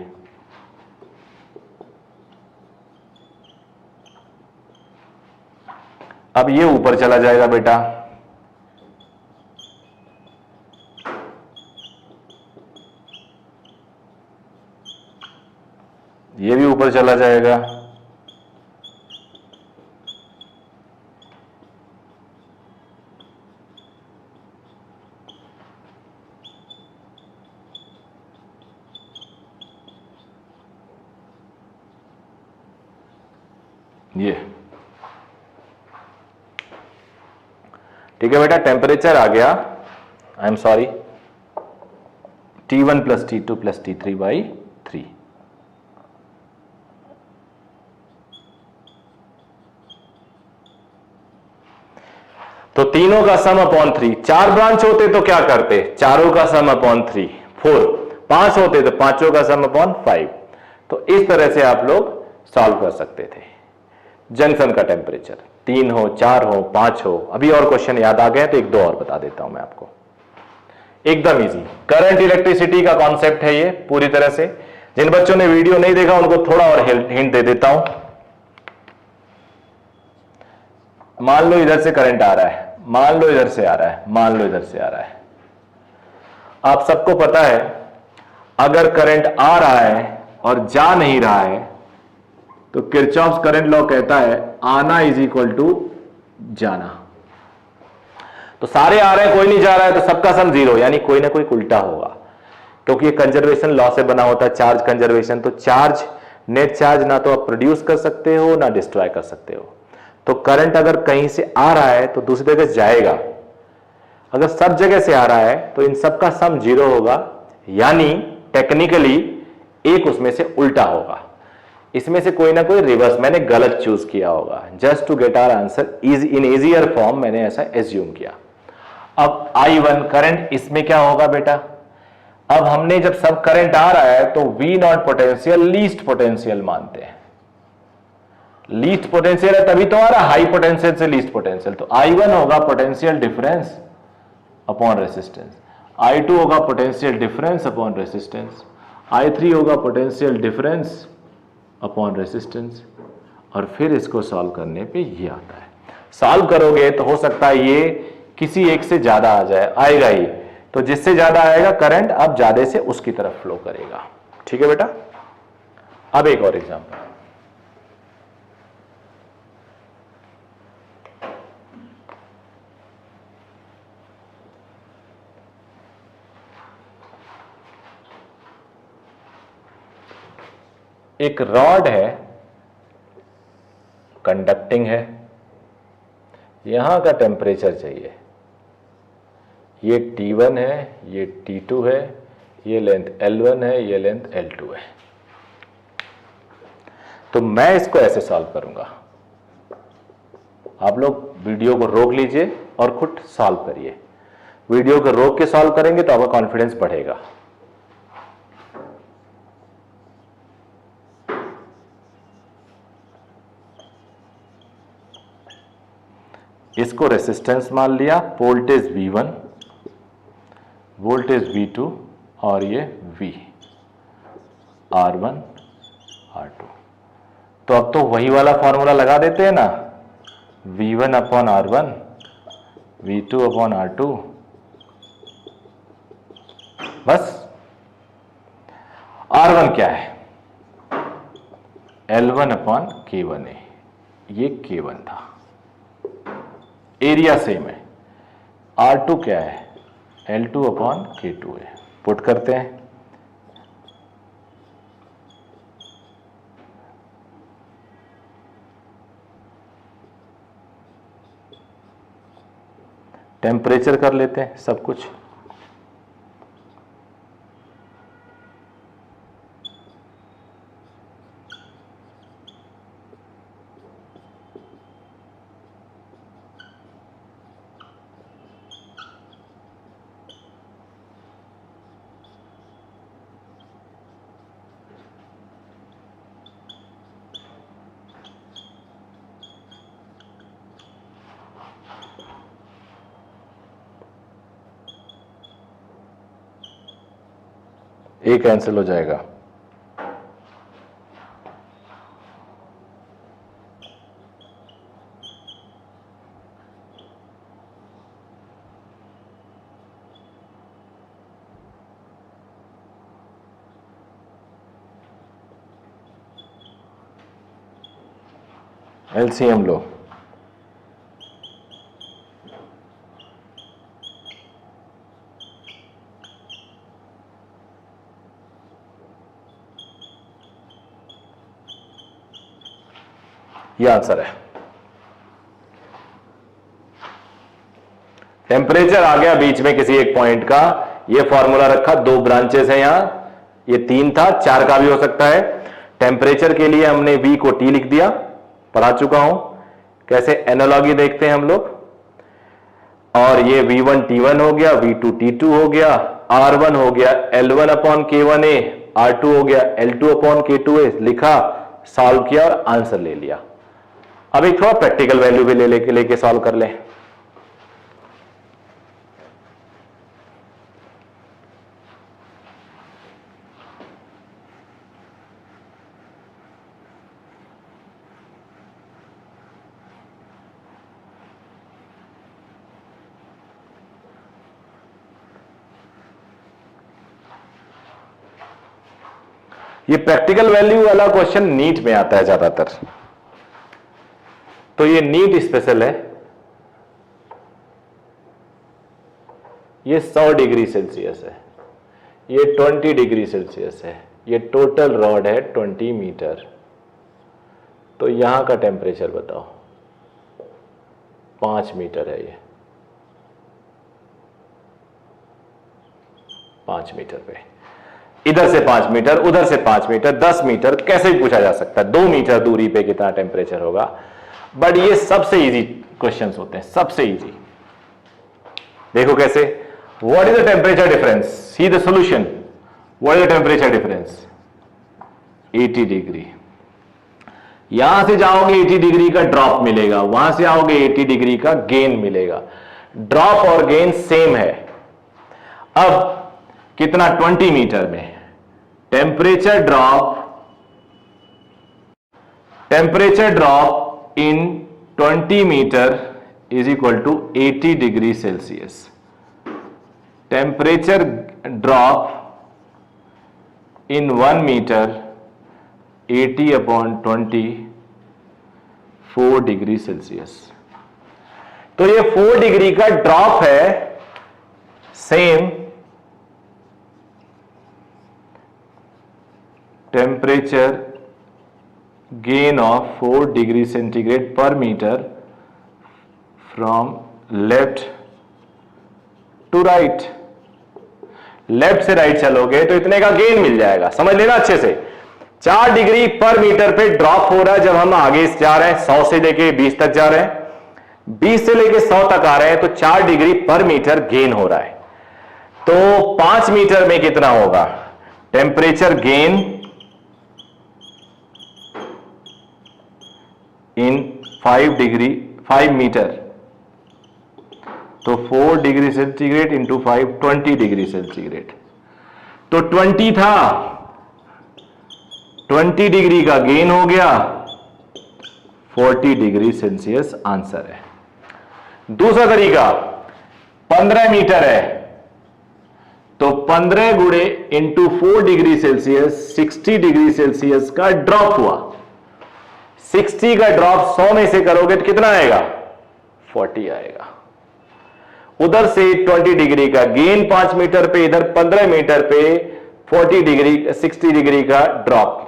अब ये ऊपर चला जाएगा बेटा, ये भी ऊपर चला जाएगा, ये ठीक है बेटा। टेम्परेचर आ गया, I am sorry, T1 plus T2 plus T3 by 3। तो तीनों का सम अपॉन 3, 4 ब्रांच होते तो क्या करते, चारों का सम अपॉन 3, 4, 5 होते तो पांचों का सम अपॉन 5। तो इस तरह से आप लोग सॉल्व कर सकते थे। जंक्शन का टेम्परेचर 3 हो, 4 हो, 5 हो। अभी और क्वेश्चन याद आ गए तो एक दो और बता देता हूं मैं आपको, एकदम इजी। करंट इलेक्ट्रिसिटी का कॉन्सेप्ट है ये पूरी तरह से। जिन बच्चों ने वीडियो नहीं देखा उनको थोड़ा और हिंट दे देता हूं। मान लो इधर से करंट आ रहा है, मान लो इधर से आ रहा है, मान लो इधर से आ रहा है। आप सबको पता है अगर करंट आ रहा है और जा नहीं रहा है तो किरचॉफ्स करंट लॉ कहता है आना इज इक्वल टू जाना। तो सारे आ रहे हैं, कोई नहीं जा रहा है, तो सबका सम 0, यानी कोई ना कोई उल्टा होगा, क्योंकि ये कंजर्वेशन लॉ से बना होता है, चार्ज कंजर्वेशन। तो चार्ज, नेट चार्ज ना तो आप प्रोड्यूस कर सकते हो ना डिस्ट्रॉय कर सकते हो। तो करंट अगर कहीं से आ रहा है तो दूसरी जगह जाएगा, अगर सब जगह से आ रहा है तो इन सब का सम 0 होगा, यानी टेक्निकली एक उसमें से उल्टा होगा। इसमें से कोई ना कोई रिवर्स मैंने गलत चूज किया होगा, just to get our answer is in easier form मैंने ऐसा एज्यूम किया। अब I1 करंट, इसमें क्या होगा बेटा, अब हमने जब सब करंट आ रहा है तो V not potential least potential मानते हैं। लीस्ट पोटेंशियल है तभी तो आ रहा, हाई पोटेंशियल से लीस्ट पोटेंशियल, तो I1 होगा potential difference upon resistance, I2 होगा potential difference upon resistance, I3 होगा पोटेंशियल डिफरेंस अपॉन रेसिस्टेंस, और फिर इसको सॉल्व करने पे ये आता है। सॉल्व करोगे तो हो सकता है ये किसी एक से ज्यादा आ जाए, आएगा ही, तो जिससे ज्यादा आएगा करंट अब ज्यादा से उसकी तरफ फ्लो करेगा। ठीक है बेटा। अब एक और एग्जांपल, एक रॉड है, कंडक्टिंग है, यहां का टेम्परेचर चाहिए, ये T1 है, ये T2 है, ये लेंथ L1 है, ये लेंथ L2 है। तो मैं इसको ऐसे सॉल्व करूंगा, आप लोग वीडियो को रोक लीजिए और खुद सॉल्व करिए। वीडियो को रोक के सॉल्व करेंगे तो आपका कॉन्फिडेंस बढ़ेगा। इसको रेसिस्टेंस मान लिया, वोल्टेज V1, वोल्टेज V2 और ये V, R1 R2। तो अब तो वही वाला फॉर्मूला लगा देते हैं ना, V1 upon R1, V2 upon R2, बस। R1 क्या है, L1 अपॉन K1 है, ये K1 था, एरिया सेम है। R2 क्या है, L2 अपॉन K2 है। पुट करते हैं, टेम्परेचर कर लेते हैं सब कुछ, ये कैंसिल हो जाएगा। एलसीएम लो, ये आंसर है। टेम्परेचर आ गया बीच में किसी एक पॉइंट का, ये फॉर्मूला रखा, दो ब्रांचेस है यहां, ये 3 था, 4 का भी हो सकता है। टेम्परेचर के लिए हमने V को T लिख दिया, पढ़ा चुका हूं कैसे एनालॉजी देखते हैं हम लोग, और ये V1 T1 हो गया, V2 T2 हो गया, R1 हो गया L1 अपॉन K1A, R2 हो गया L2 अपॉन K2A, लिखा, सॉल्व किया और आंसर ले लिया। अब एक थोड़ा प्रैक्टिकल वैल्यू भी लेके सॉल्व कर लें। ये प्रैक्टिकल वैल्यू वाला क्वेश्चन नीट में आता है ज्यादातर, तो ये नीट स्पेशल है। ये 100 डिग्री सेल्सियस है, ये 20 डिग्री सेल्सियस है, ये टोटल रॉड है 20 मीटर। तो यहां का टेम्परेचर बताओ, 5 मीटर है, ये 5 मीटर पे इधर से 5 मीटर, उधर से 5 मीटर, 10 मीटर, कैसे भी पूछा जा सकता है 2 मीटर दूरी पे कितना टेम्परेचर होगा। बट ये सबसे इजी क्वेश्चंस होते हैं, सबसे इजी। देखो कैसे, what is the temperature difference, see the solution, what is the temperature difference, 80 degree. यहां से जाओगे 80 डिग्री का ड्रॉप मिलेगा, वहां से आओगे 80 डिग्री का गेन मिलेगा। ड्रॉप और गेन सेम है। अब कितना, 20 मीटर में temperature drop in 20 metre is equal to 80 degree Celsius. Temperature drop in 1 metre 80/20 4 degree Celsius. तो ये 4 डिग्री का ड्रॉप है, same temperature gain of 4 degree centigrade per metre from left to right. Left से right चलोगे तो इतने का gain मिल जाएगा, समझ लेना अच्छे से। 4 डिग्री पर मीटर पे ड्रॉप हो रहा है जब हम आगे जा रहे हैं, 100 से लेके 20 तक जा रहे हैं, 20 से लेके 100 तक आ रहे हैं, तो 4 डिग्री पर मीटर गेन हो रहा है। तो 5 मीटर में कितना होगा टेम्परेचर गेन इन 5 मीटर, तो 4 degree centigrade into 5 20 degree centigrade. तो 20 था, 20 डिग्री का गेन हो गया, 40 डिग्री सेल्सियस आंसर है। दूसरा तरीका 15 मीटर है, तो 15 गुणे into 4 degree Celsius 60 degree Celsius का ड्रॉप हुआ। 60 का ड्रॉप 100 में से करोगे तो कितना आएगा, 40 आएगा। उधर से 20 डिग्री का गेन 5 मीटर पे, इधर 15 मीटर पे 60 डिग्री का ड्रॉप,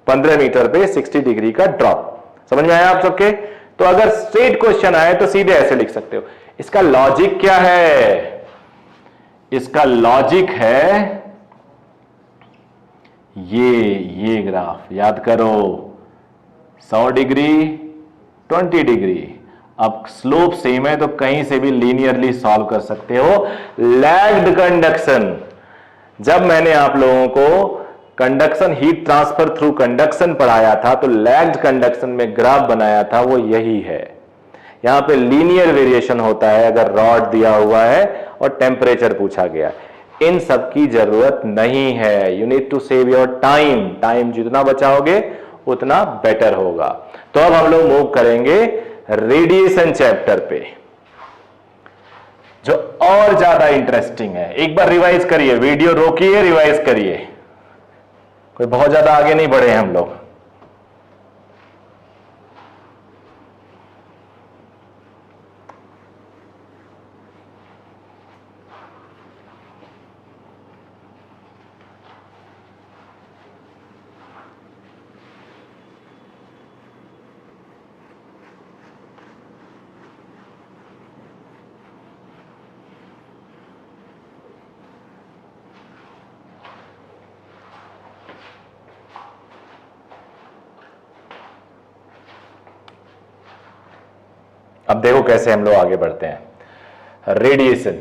15 मीटर पे 60 डिग्री का ड्रॉप। समझ में आया आप सबके? तो अगर स्ट्रेट क्वेश्चन आए तो सीधे ऐसे लिख सकते हो। इसका लॉजिक क्या है, इसका लॉजिक है ये ग्राफ याद करो, 100 डिग्री 20 डिग्री। अब स्लोप सेम है तो कहीं से भी लीनियरली सॉल्व कर सकते हो। लैग्ड कंडक्शन, जब मैंने आप लोगों को conduction heat transfer through conduction पढ़ाया था तो लैग्ड कंडक्शन में ग्राफ बनाया था, वो यही है। यहां पे लीनियर वेरिएशन होता है अगर रॉड दिया हुआ है और टेम्परेचर पूछा गया। इन सब की जरूरत नहीं है। You need to save your time, time जितना बचाओगे उतना बेटर होगा। तो अब हम लोग मूव करेंगे रेडिएशन चैप्टर पे, जो और ज्यादा इंटरेस्टिंग है। एक बार रिवाइज करिए, वीडियो रोकिए, रिवाइज करिए, कोई बहुत ज्यादा आगे नहीं बढ़े हम लोग। अब देखो कैसे हम लोग आगे बढ़ते हैं। रेडिएशन,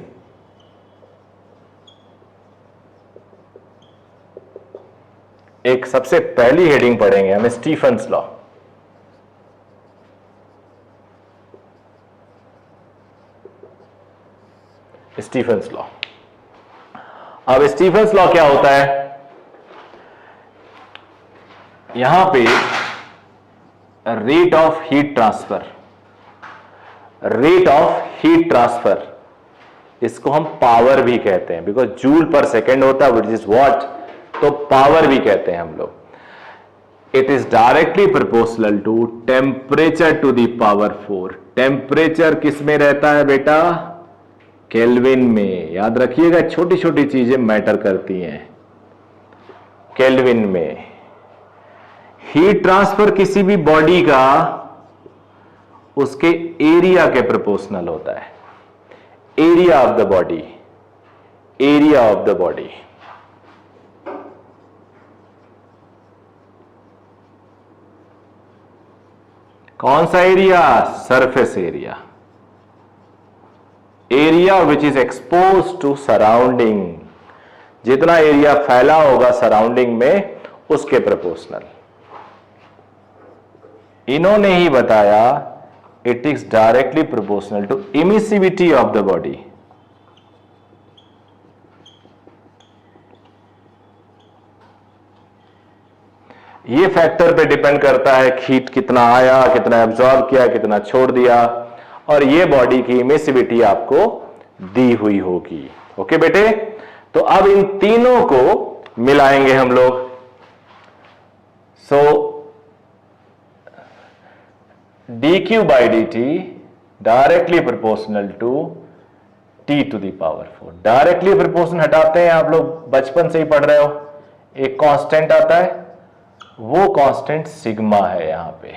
एक सबसे पहली हेडिंग पढ़ेंगे हम स्टीफन्स लॉ। Stefan's law. अब स्टीफन्स लॉ क्या होता है, यहां पे rate of heat transfer, rate of heat transfer, इसको हम पावर भी कहते हैं, बिकॉज जूल पर सेकेंड होता है विच इज वॉट, तो पावर भी कहते हैं हम लोग। It is directly proportional to temperature to the power 4। टेम्परेचर किस में रहता है बेटा, केल्विन में। याद रखिएगा, छोटी छोटी चीजें मैटर करती हैं। केल्विन में हीट ट्रांसफर किसी भी बॉडी का उसके एरिया के प्रोपोर्शनल होता है। Area of the body, area of the body. कौन सा area? Surface area, area which is expose to surrounding, जितना एरिया फैला होगा सराउंडिंग में उसके प्रोपोर्शनल। इन्होंने ही बताया it is directly proportional to emissivity of the body. ये फैक्टर पे डिपेंड करता है हीट कितना आया, कितना एब्जॉर्ब किया, कितना छोड़ दिया, और ये बॉडी की इमिसिविटी आपको दी हुई होगी। ओके बेटे, तो अब इन तीनों को मिलाएंगे हम लोग। So dq by dt directly proportional to t to the power 4। Directly proportional हटाते हैं, आप लोग बचपन से ही पढ़ रहे हो, एक कांस्टेंट आता है, वो कांस्टेंट सिग्मा है यहां पे।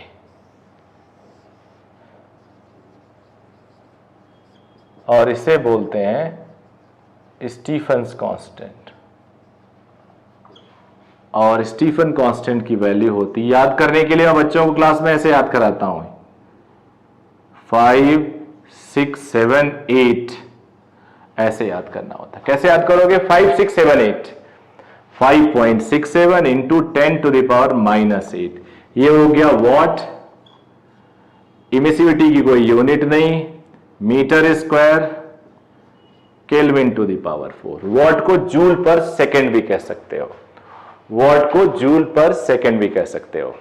और इसे बोलते हैं स्टीफन्स कांस्टेंट। और स्टीफन कांस्टेंट की वैल्यू होती, याद करने के लिए मैं बच्चों को क्लास में ऐसे याद कराता हूं, 5, 6, 7, 8 ऐसे याद करना होता है। कैसे याद करोगे? 5, 6, 7, 8, 5.67 इंटू 10 टू द पावर -8, ये हो गया वॉट। इमिसिविटी की कोई यूनिट नहीं, metre square, kelvin to the power 4। Watt को जूल पर सेकेंड भी कह सकते हो, वॉट को जूल पर सेकेंड भी कह सकते हो।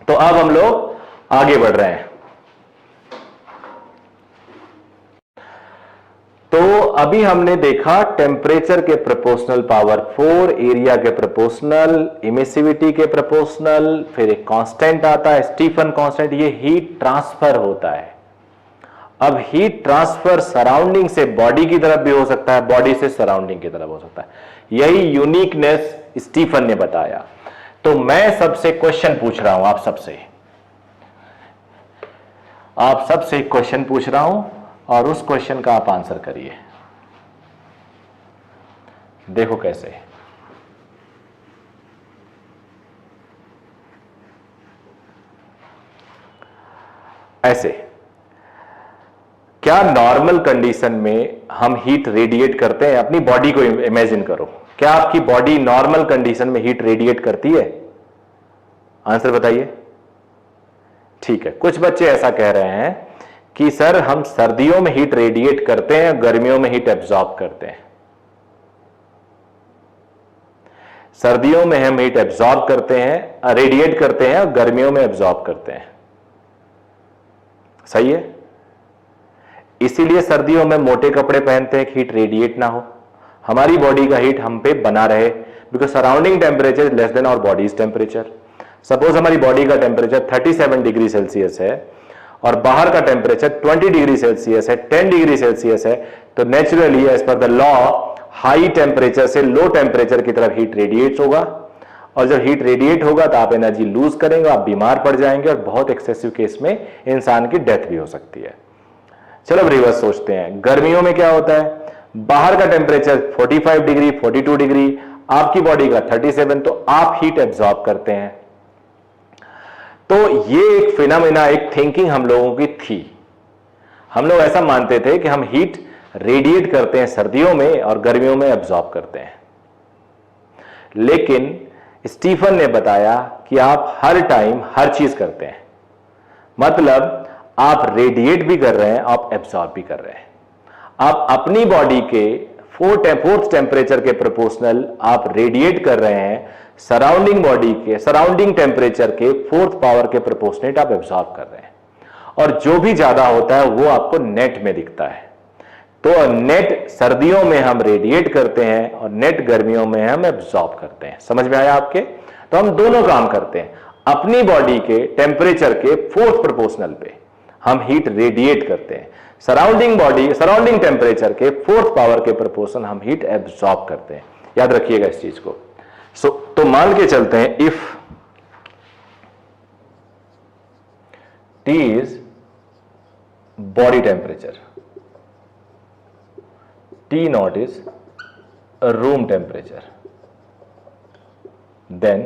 तो अब हम लोग आगे बढ़ रहे हैं। तो अभी हमने देखा टेम्परेचर के प्रोपोर्शनल पावर 4, एरिया के प्रोपोर्शनल, इमिसिविटी के प्रोपोर्शनल, फिर एक कांस्टेंट आता है स्टीफन कांस्टेंट, ये हीट ट्रांसफर होता है। अब हीट ट्रांसफर सराउंडिंग से बॉडी की तरफ भी हो सकता है, बॉडी से सराउंडिंग की तरफ हो सकता है। यही यूनिकनेस स्टीफन ने बताया। तो मैं सबसे क्वेश्चन पूछ रहा हूं, आप सबसे क्वेश्चन पूछ रहा हूं, और उस क्वेश्चन का आप आंसर करिए। देखो कैसे। ऐसे, क्या नॉर्मल कंडीशन में हम हीट रेडिएट करते हैं? अपनी बॉडी को इमेजिन करो, क्या आपकी बॉडी नॉर्मल कंडीशन में हीट रेडिएट करती है? आंसर बताइए। ठीक है, कुछ बच्चे ऐसा कह रहे हैं कि सर हम सर्दियों में हीट रेडिएट करते हैं, गर्मियों में हीट एब्जॉर्ब करते हैं। सर्दियों में हम हीट एब्जॉर्ब करते हैं, रेडिएट करते हैं, और गर्मियों में एब्जॉर्ब करते हैं। सही है। इसीलिए सर्दियों में मोटे कपड़े पहनते हैं कि हीट रेडिएट ना हो, हमारी बॉडी का हीट हम पे बना रहे, because surrounding temperature less than our body's temperature. Suppose हमारी बॉडी का टेम्परेचर 37 डिग्री सेल्सियस है और बाहर का टेम्परेचर 20 डिग्री सेल्सियस है, 10 डिग्री सेल्सियस है, तो naturally as per the law high temperature से लो टेम्परेचर की तरफ हीट रेडिएट होगा, और जब हीट रेडिएट होगा तो आप एनर्जी लूज करेंगे, आप बीमार पड़ जाएंगे, और बहुत एक्सेसिव केस में इंसान की डेथ भी हो सकती है। चलो अब रिवर्स सोचते हैं, गर्मियों में क्या होता है? बाहर का टेम्परेचर 45 डिग्री, 42 डिग्री, आपकी बॉडी का 37, तो आप हीट एब्जॉर्ब करते हैं। तो ये एक फिनोमेना, एक थिंकिंग हम लोगों की थी। हम लोग ऐसा मानते थे कि हम हीट रेडिएट करते हैं सर्दियों में और गर्मियों में एब्जॉर्ब करते हैं। लेकिन स्टीफन ने बताया कि आप हर टाइम हर चीज करते हैं, मतलब आप रेडिएट भी कर रहे हैं, आप एब्जॉर्ब भी कर रहे हैं। आप अपनी बॉडी के फोर्थ टेम्परेचर के प्रोपोर्शनल आप रेडिएट कर रहे हैं, सराउंडिंग बॉडी के सराउंडिंग टेम्परेचर के 4th पावर के प्रोपोर्शनेट आप एब्जॉर्ब कर रहे हैं, और जो भी ज्यादा होता है वो आपको नेट में दिखता है। तो नेट सर्दियों में हम रेडिएट करते हैं और नेट गर्मियों में हम एब्जॉर्ब करते हैं। समझ में आया आपके? तो हम दोनों काम करते हैं, अपनी बॉडी के टेम्परेचर के 4th प्रोपोर्शनल पे हम हीट रेडिएट करते हैं, सराउंडिंग टेम्परेचर के 4th पावर के प्रोपोर्शन हम हीट एब्जॉर्ब करते हैं। याद रखिएगा इस चीज को। तो मान के चलते हैं, if T is body temperature, T naught is a room temperature, then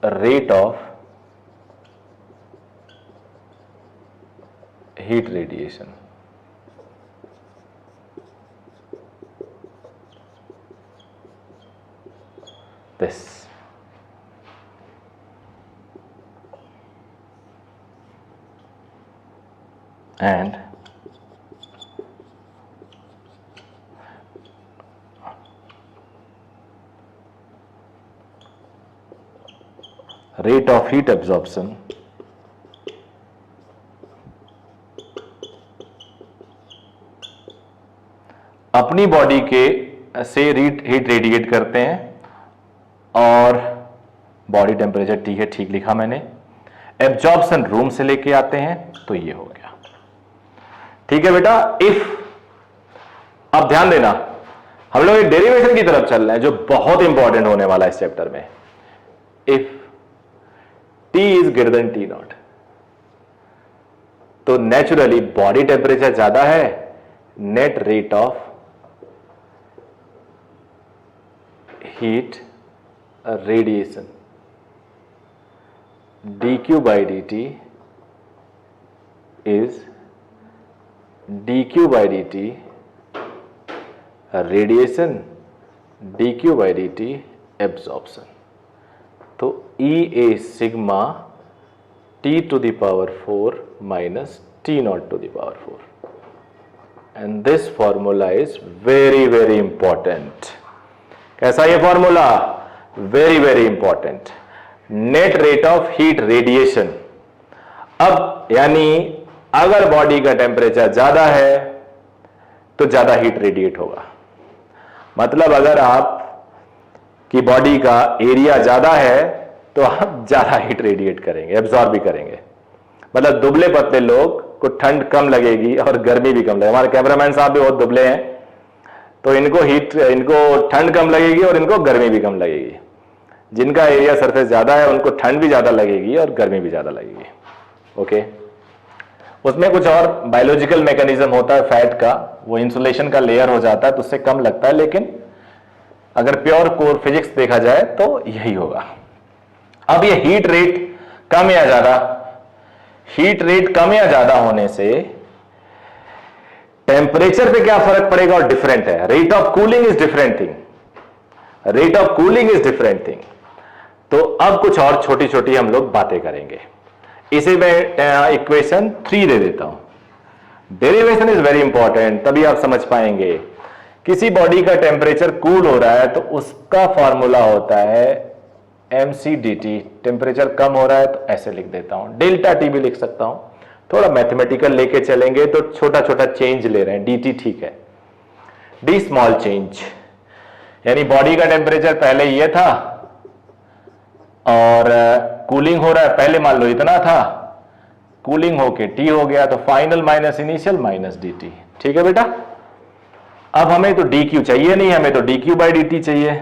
a rate of heat radiation. This. And rate of heat absorption अपनी बॉडी के से हीट रेडिएट करते हैं और बॉडी टेम्परेचर ठीक है, ठीक लिखा मैंने। एब्जॉर्प्शन रूम से लेके आते हैं, तो ये हो गया। ठीक है बेटा। इफ, अब ध्यान देना, हम लोग एक डेरिवेशन की तरफ चल रहे हैं जो बहुत इंपॉर्टेंट होने वाला है इस चैप्टर में। If T is greater than T not, तो नेचुरली बॉडी टेम्परेचर ज्यादा है, net rate of heat radiation dq by dt is dq by dt radiation dq by dt absorption। तो E a sigma T to the power 4 minus T naught to the power 4, and this formula is very very important। कैसा ये formula? Very very important. Net rate of heat radiation. अब यानी अगर body का temperature ज्यादा है तो ज्यादा हीट रेडिएट होगा। मतलब अगर आप की बॉडी का एरिया ज्यादा है तो आप ज्यादा हीट रेडिएट करेंगे, एब्जॉर्ब भी करेंगे। मतलब दुबले पतले लोग को ठंड कम लगेगी और गर्मी भी कम लगेगी। हमारे कैमरामैन साहब भी बहुत दुबले हैं, तो इनको ठंड कम लगेगी और इनको गर्मी भी कम लगेगी। जिनका एरिया सरफेस ज्यादा है उनको ठंड भी ज्यादा लगेगी और गर्मी भी ज्यादा लगेगी। ओके। उसमें कुछ और बायोलॉजिकल मैकेनिज्म होता है फैट का, वो इंसुलेशन का लेयर हो जाता है तो उससे कम लगता है, लेकिन अगर प्योर कोर फिजिक्स देखा जाए तो यही होगा। अब ये हीट रेट कम या ज्यादा, हीट रेट कम या ज्यादा होने से टेम्परेचर पे क्या फर्क पड़ेगा? और डिफरेंट है। Rate of cooling is different thing, rate of cooling is different thing. तो अब कुछ और छोटी छोटी हम लोग बातें करेंगे। इसे मैं इक्वेशन 3 दे देता हूं। डेरिवेशन इज वेरी इंपॉर्टेंट, तभी आप समझ पाएंगे। किसी बॉडी का टेम्परेचर कूल हो रहा है तो उसका फॉर्मूला होता है mcdt। टेम्परेचर कम हो रहा है तो ऐसे लिख देता हूं, डेल्टा टी भी लिख सकता हूं। थोड़ा मैथमेटिकल लेके चलेंगे तो छोटा छोटा चेंज ले रहे हैं, dt ठीक है। डी स्मॉल चेंज, यानी बॉडी का टेम्परेचर पहले ये था और कूलिंग हो रहा है, पहले मान लो इतना था, कूलिंग होके T हो गया, तो final minus initial minus dt। ठीक है बेटा। अब हमें तो dq चाहिए नहीं, हमें तो dq बाई dt चाहिए।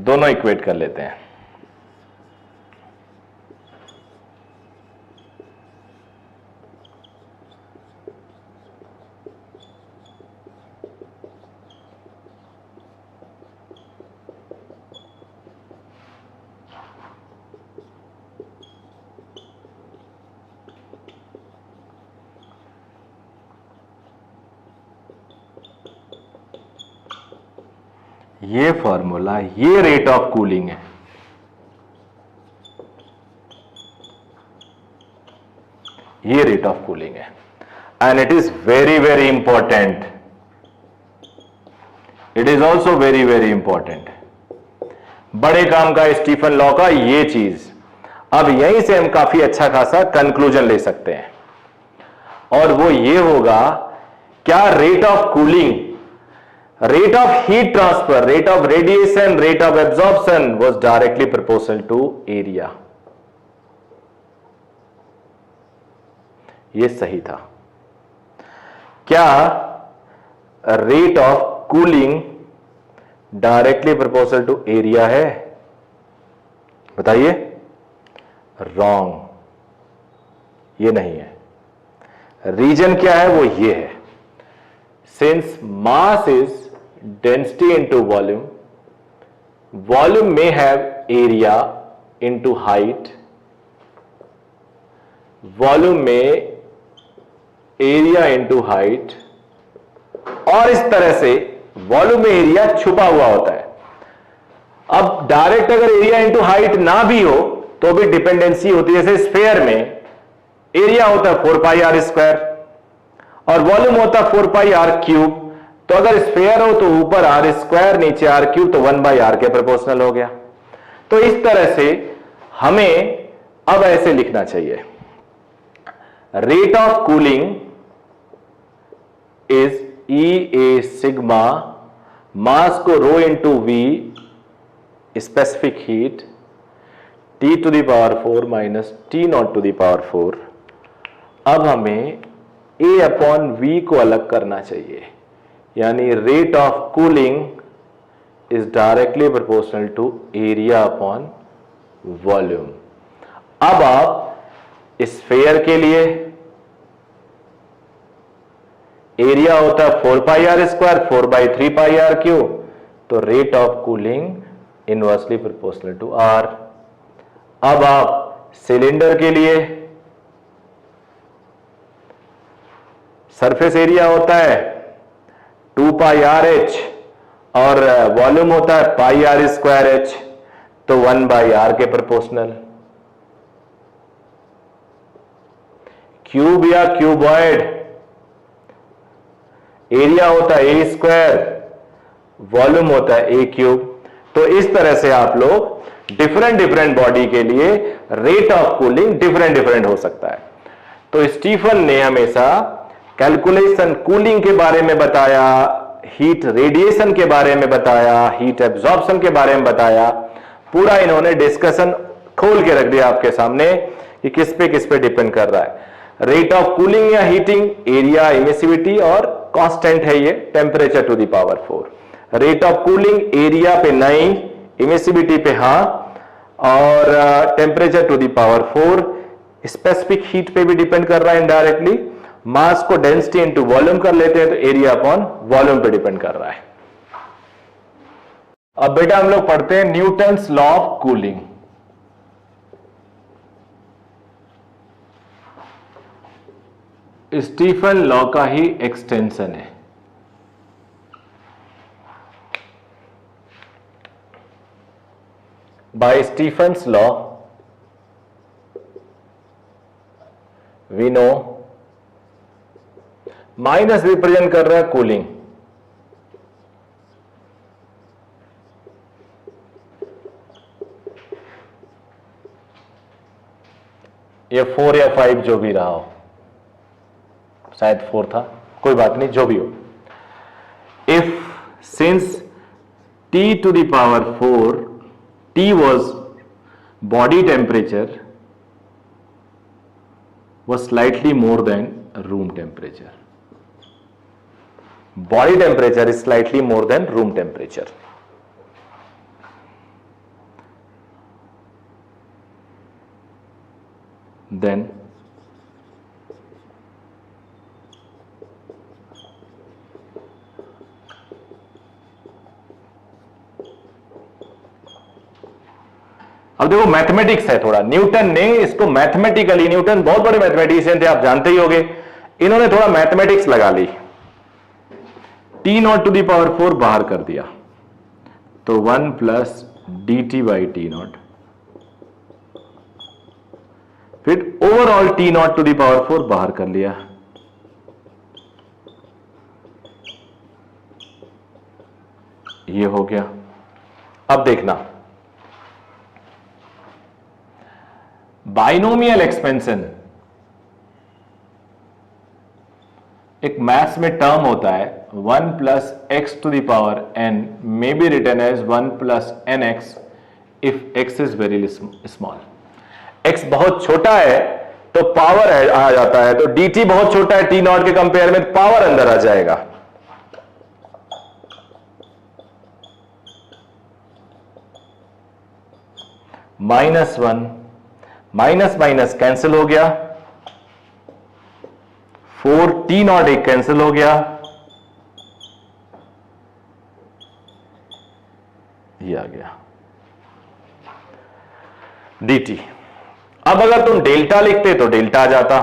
दोनों इक्वेट कर लेते हैं। ये फॉर्मूला, ये रेट ऑफ कूलिंग है। ये रेट ऑफ कूलिंग है and it is very very important. It is also very very important. बड़े काम का स्टीफन लॉ का ये चीज। अब यहीं से हम काफी अच्छा खासा कंक्लूजन ले सकते हैं, और वो ये होगा, क्या rate of cooling, rate of heat transfer, rate of radiation, rate of absorption was directly proportional to area। ये सही था। क्या rate of cooling directly proportional to area है? बताइए। Wrong, ये नहीं है। रीजन क्या है? वो ये है, since mass is density into volume, volume में have area into height, volume में एरिया इंटू हाइट, और इस तरह से वॉल्यूम में एरिया छुपा हुआ होता है। अब डायरेक्ट अगर एरिया इंटू हाइट ना भी हो तो भी डिपेंडेंसी होती है। जैसे स्फेयर में एरिया होता है 4 पाई आर स्क्वायर और वॉल्यूम होता है 4 पाई आर क्यूब। तो अगर स्फेयर हो तो ऊपर आर स्क्वायर नीचे आर क्यूब, तो 1 बाई आर के प्रोपोर्शनल हो गया। तो इस तरह से हमें अब ऐसे लिखना चाहिए, rate of cooling is e A sigma, mass को rho into v specific heat, T to the power 4 minus T not to the power 4। अब हमें ए अपॉन वी को अलग करना चाहिए, यानी rate of cooling is directly proportional to area upon volume. अब आप स्फेयर के लिए एरिया होता है 4 pi are square 4 by 3 pi r cube, तो rate of cooling inversely proportional to r. अब आप सिलेंडर के लिए सरफेस एरिया होता है 2 पाई आर एच और वॉल्यूम होता है पाई आर स्क्वायर एच, तो 1 बाई आर के प्रोपोर्शनल। क्यूब या क्यूबॉइड एरिया होता है ए स्क्वायर, वॉल्यूम होता है ए क्यूब। तो इस तरह से आप लोग डिफरेंट बॉडी के लिए रेट ऑफ कूलिंग डिफरेंट हो सकता है। तो स्टीफन ने हमेशा कैलकुलेशन कूलिंग के बारे में बताया, हीट रेडिएशन के बारे में बताया, हीट एब्जॉर्प्शन के बारे में बताया। पूरा इन्होंने डिस्कशन खोल के रख दिया आपके सामने कि किस पे डिपेंड कर रहा है। रेट ऑफ कूलिंग या हीटिंग, एरिया, इमिसिविटी और कांस्टेंट है ये temperature to the power 4। Rate of cooling area पे नहीं, इमिसिविटी पे हां, और temperature to the power 4 specific heat पे भी डिपेंड कर रहा है इनडायरेक्टली। मास को डेंसिटी इंटू वॉल्यूम कर लेते हैं तो एरिया अपॉन वॉल्यूम पे डिपेंड कर रहा है। अब बेटा हम लोग पढ़ते हैं Newton's law of cooling. Stefan law का ही एक्सटेंशन है। By Stefan's law we know minus represent कर रहा है कूलिंग, ये 4 या 5 जो भी रहा हो, शायद 4 था, कोई बात नहीं, जो भी हो। If since T to the power 4 T was body temperature was slightly more than room temperature. Body temperature is slightly more than room temperature. Then अब देखो मैथमेटिक्स है थोड़ा, न्यूटन ने इसको मैथमेटिकली, न्यूटन बहुत बड़े मैथमेटिशियन थे, आप जानते ही होंगे, इन्होंने थोड़ा मैथमेटिक्स लगा ली। T not to the power 4 बाहर कर दिया तो 1 plus d T by T not, फिर overall T not to the power 4 बाहर कर लिया, ये हो गया। अब देखना बाइनोमियल एक्सपेंशन, एक मैथ्स में टर्म होता है 1 plus x to the power n may be written as 1 plus n x if x is very small. x बहुत छोटा है तो पावर आ जाता है, तो dt बहुत छोटा है t नॉट के कंपेयर में, पावर अंदर आ जाएगा। -1 माइनस माइनस कैंसिल हो गया, 4 टी नॉट एक कैंसिल हो गया, ये आ गया dt। अब अगर तुम डेल्टा लिखते तो डेल्टा आ जाता,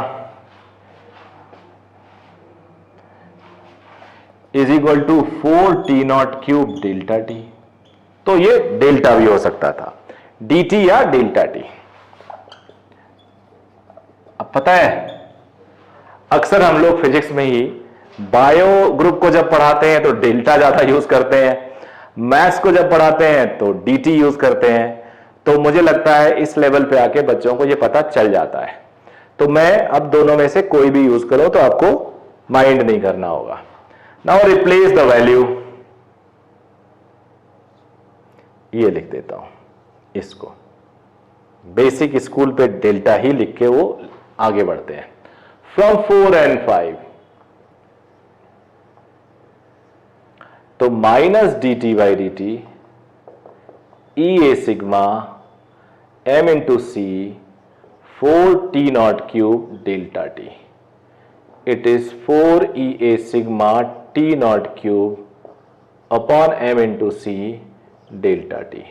is equal to 4t0 cube delta T. तो ये डेल्टा भी हो सकता था, dt या डेल्टा टी। अब पता है अक्सर हम लोग फिजिक्स में ही बायो ग्रुप को जब पढ़ाते हैं तो डेल्टा ज्यादा यूज करते हैं, मैथ्स को जब पढ़ाते हैं तो dt यूज करते हैं। तो मुझे लगता है इस लेवल पे आके बच्चों को ये पता चल जाता है। तो मैं अब दोनों में से कोई भी यूज करो तो आपको माइंड नहीं करना होगा। नाउ रिप्लेस द वैल्यू, ये लिख देता हूं इसको। बेसिक स्कूल पे डेल्टा ही लिख के वो आगे बढ़ते हैं। फ्रॉम 4 and 5 तो minus D T by D T E A sigma M into C 4t0 cube delta T. It is 4 sigma t0 cube upon m into C delta T.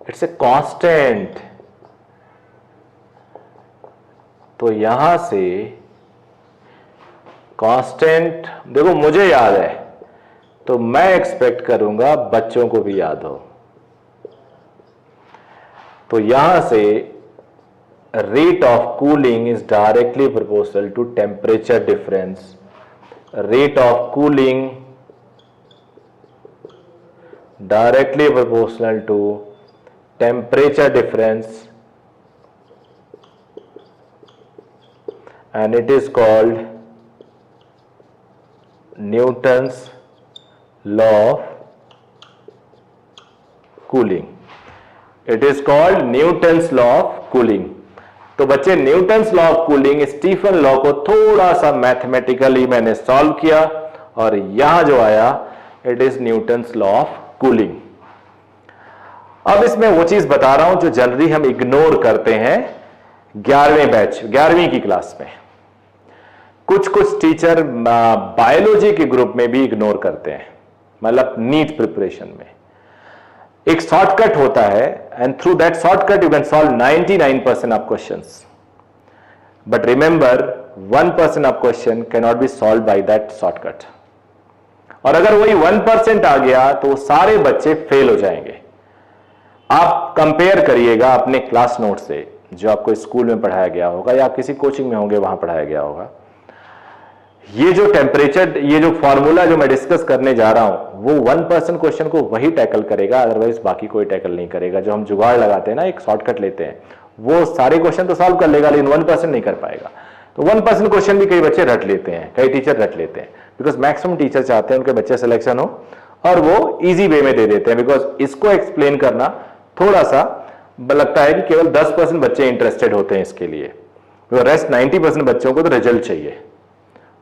It's a constant. तो यहां से constant देखो मुझे याद है तो मैं expect करूंगा बच्चों को भी याद हो। तो यहां से rate of cooling is directly proportional to temperature difference. Rate of cooling directly proportional to temperature difference, and it is called Newton's law of cooling. It is called Newton's law of cooling. तो बच्चे Newton's law of cooling Stefan law को थोड़ा सा mathematically मैंने solve किया और यहां जो आया it is Newton's law of cooling. अब इसमें वो चीज बता रहा हूं जो जनरली हम इग्नोर करते हैं 11वें बैच 11वीं की क्लास में। कुछ टीचर बायोलॉजी के ग्रुप में भी इग्नोर करते हैं, मतलब नीट प्रिपरेशन में। एक शॉर्टकट होता है and through that shortcut you can solve 99% of questions, but remember 1% of question can not be solve by that shortcut. और अगर वही 1% आ गया तो सारे बच्चे फेल हो जाएंगे। आप कंपेयर करिएगा अपने क्लास नोट से जो आपको स्कूल में पढ़ाया गया होगा या किसी कोचिंग में होंगे वहां पढ़ाया गया होगा। ये जो टेम्परेचर, ये जो फॉर्मूला जो मैं डिस्कस करने जा रहा हूं वो 1% क्वेश्चन को वही टैकल करेगा, अदरवाइज बाकी कोई टैकल नहीं करेगा। जो हम जुगाड़ लगाते हैं ना, एक शॉर्टकट लेते हैं, वो सारे क्वेश्चन तो सॉल्व कर लेगा लेकिन 1% नहीं कर पाएगा। तो 1% क्वेश्चन भी कई बच्चे रट लेते हैं, कई टीचर रट लेते हैं, बिकॉज मैक्सिमम टीचर चाहते हैं उनके बच्चे सिलेक्शन हो और वो इजी वे में दे देते हैं। बिकॉज इसको एक्सप्लेन करना थोड़ा सा लगता है कि केवल 10% बच्चे इंटरेस्टेड होते हैं इसके लिए, रेस्ट 90% बच्चों को तो रिजल्ट चाहिए,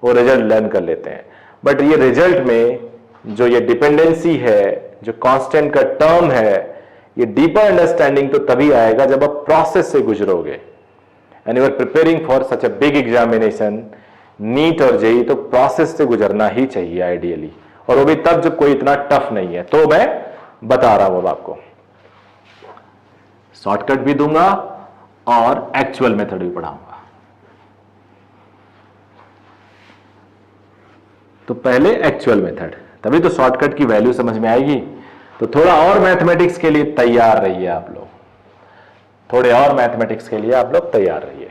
वो रिजल्ट लर्न कर लेते हैं। बट ये रिजल्ट में जो ये डिपेंडेंसी है, जो कांस्टेंट का टर्म है, ये डीपर अंडरस्टैंडिंग तो तभी आएगा जब आप प्रोसेस से गुजरोगे। And you are preparing for such a big examination, NEET और जेई, तो प्रोसेस से गुजरना ही चाहिए आइडियली, और वो भी तब जब कोई इतना टफ नहीं है। तो मैं बता रहा हूं अब आपको, शॉर्टकट भी दूंगा और एक्चुअल मेथड भी पढ़ाऊंगा। तो पहले एक्चुअल मेथड, तभी तो शॉर्टकट की वैल्यू समझ में आएगी। तो थोड़ा और मैथमेटिक्स के लिए तैयार रहिए आप लोग, थोड़े और मैथमेटिक्स के लिए आप लोग तैयार रहिए।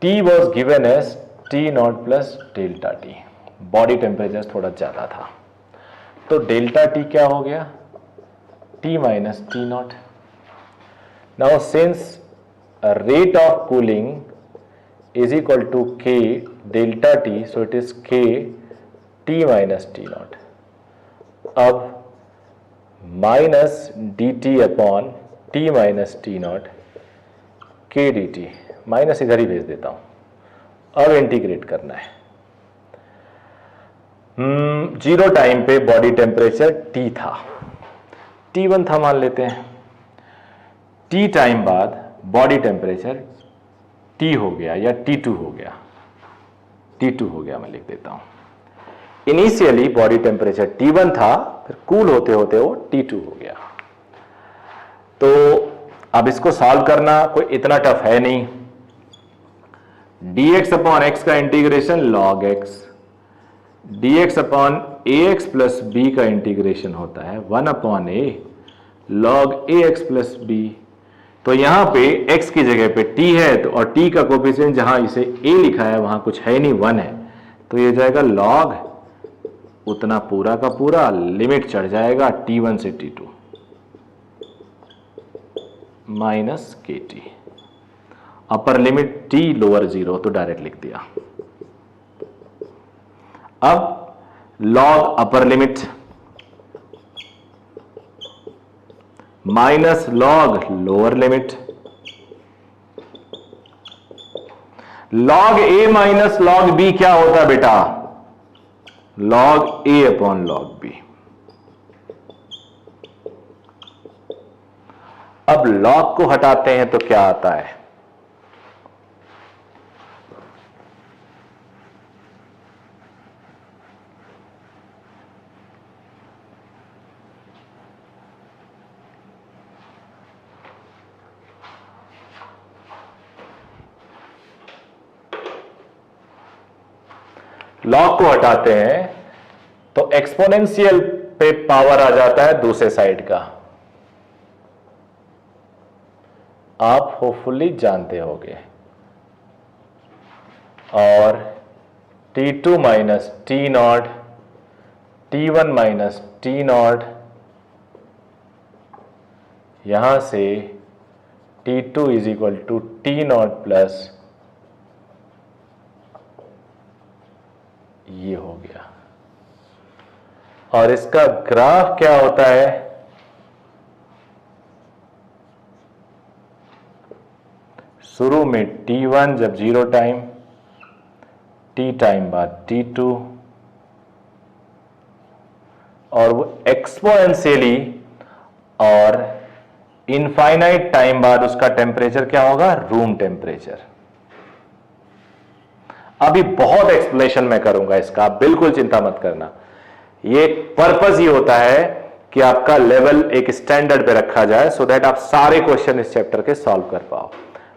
T was given as T0 plus delta T. Body temperature थोड़ा ज्यादा था तो डेल्टा टी क्या हो गया, T minus T0। Now since rate of cooling is equal to K delta T, so it is K T minus T0। अब minus D T upon T minus T0 K dt, minus इधर ही भेज देता हूं। अब integrate करना है। Zero time पे body temperature T था, T1 था मान लेते हैं। T टाइम बाद बॉडी टेम्परेचर T हो गया या T2 हो गया, T2 हो गया, मैं लिख देता हूं। इनिशियली बॉडी टेम्परेचर T1 था, फिर कूल होते होते वो T2 हो गया। तो अब इसको सॉल्व करना कोई इतना टफ है नहीं। dx अपॉन एक्स का integration log x, dx upon a x plus b का इंटीग्रेशन होता है 1 upon a log a x plus b. तो यहां पे x की जगह पे t है, तो और t का कोफिशिएंट जहां इसे a लिखा है वहां कुछ है नहीं, 1 है, तो ये जाएगा log उतना पूरा का पूरा, लिमिट चढ़ जाएगा t1 से t2 माइनस के T, upper limit t lower 0 तो डायरेक्ट लिख दिया। अब log upper limit minus log lower limit, log a minus log b क्या होता है बेटा? log a upon log b। अब log को हटाते हैं तो क्या आता है? log को हटाते हैं तो एक्सपोनेंशियल पे पावर आ जाता है दूसरे साइड का, आप होपफुली जानते होंगे। और T2 minus T naught, T1 minus T naught, यहां से T2 is equal to T naught plus ये हो गया। और इसका ग्राफ क्या होता है? शुरू में T1 जब 0 टाइम, T टाइम बाद T2, और वो एक्सपोनेंशियली और इनफाइनाइट टाइम बाद उसका टेम्परेचर क्या होगा? Room temperature. अभी बहुत एक्सप्लेनेशन मैं करूंगा इसका, आप बिल्कुल चिंता मत करना। ये पर्पस ही होता है कि आपका लेवल एक स्टैंडर्ड पे रखा जाए, सो दैट आप सारे क्वेश्चन इस चैप्टर के सॉल्व कर पाओ,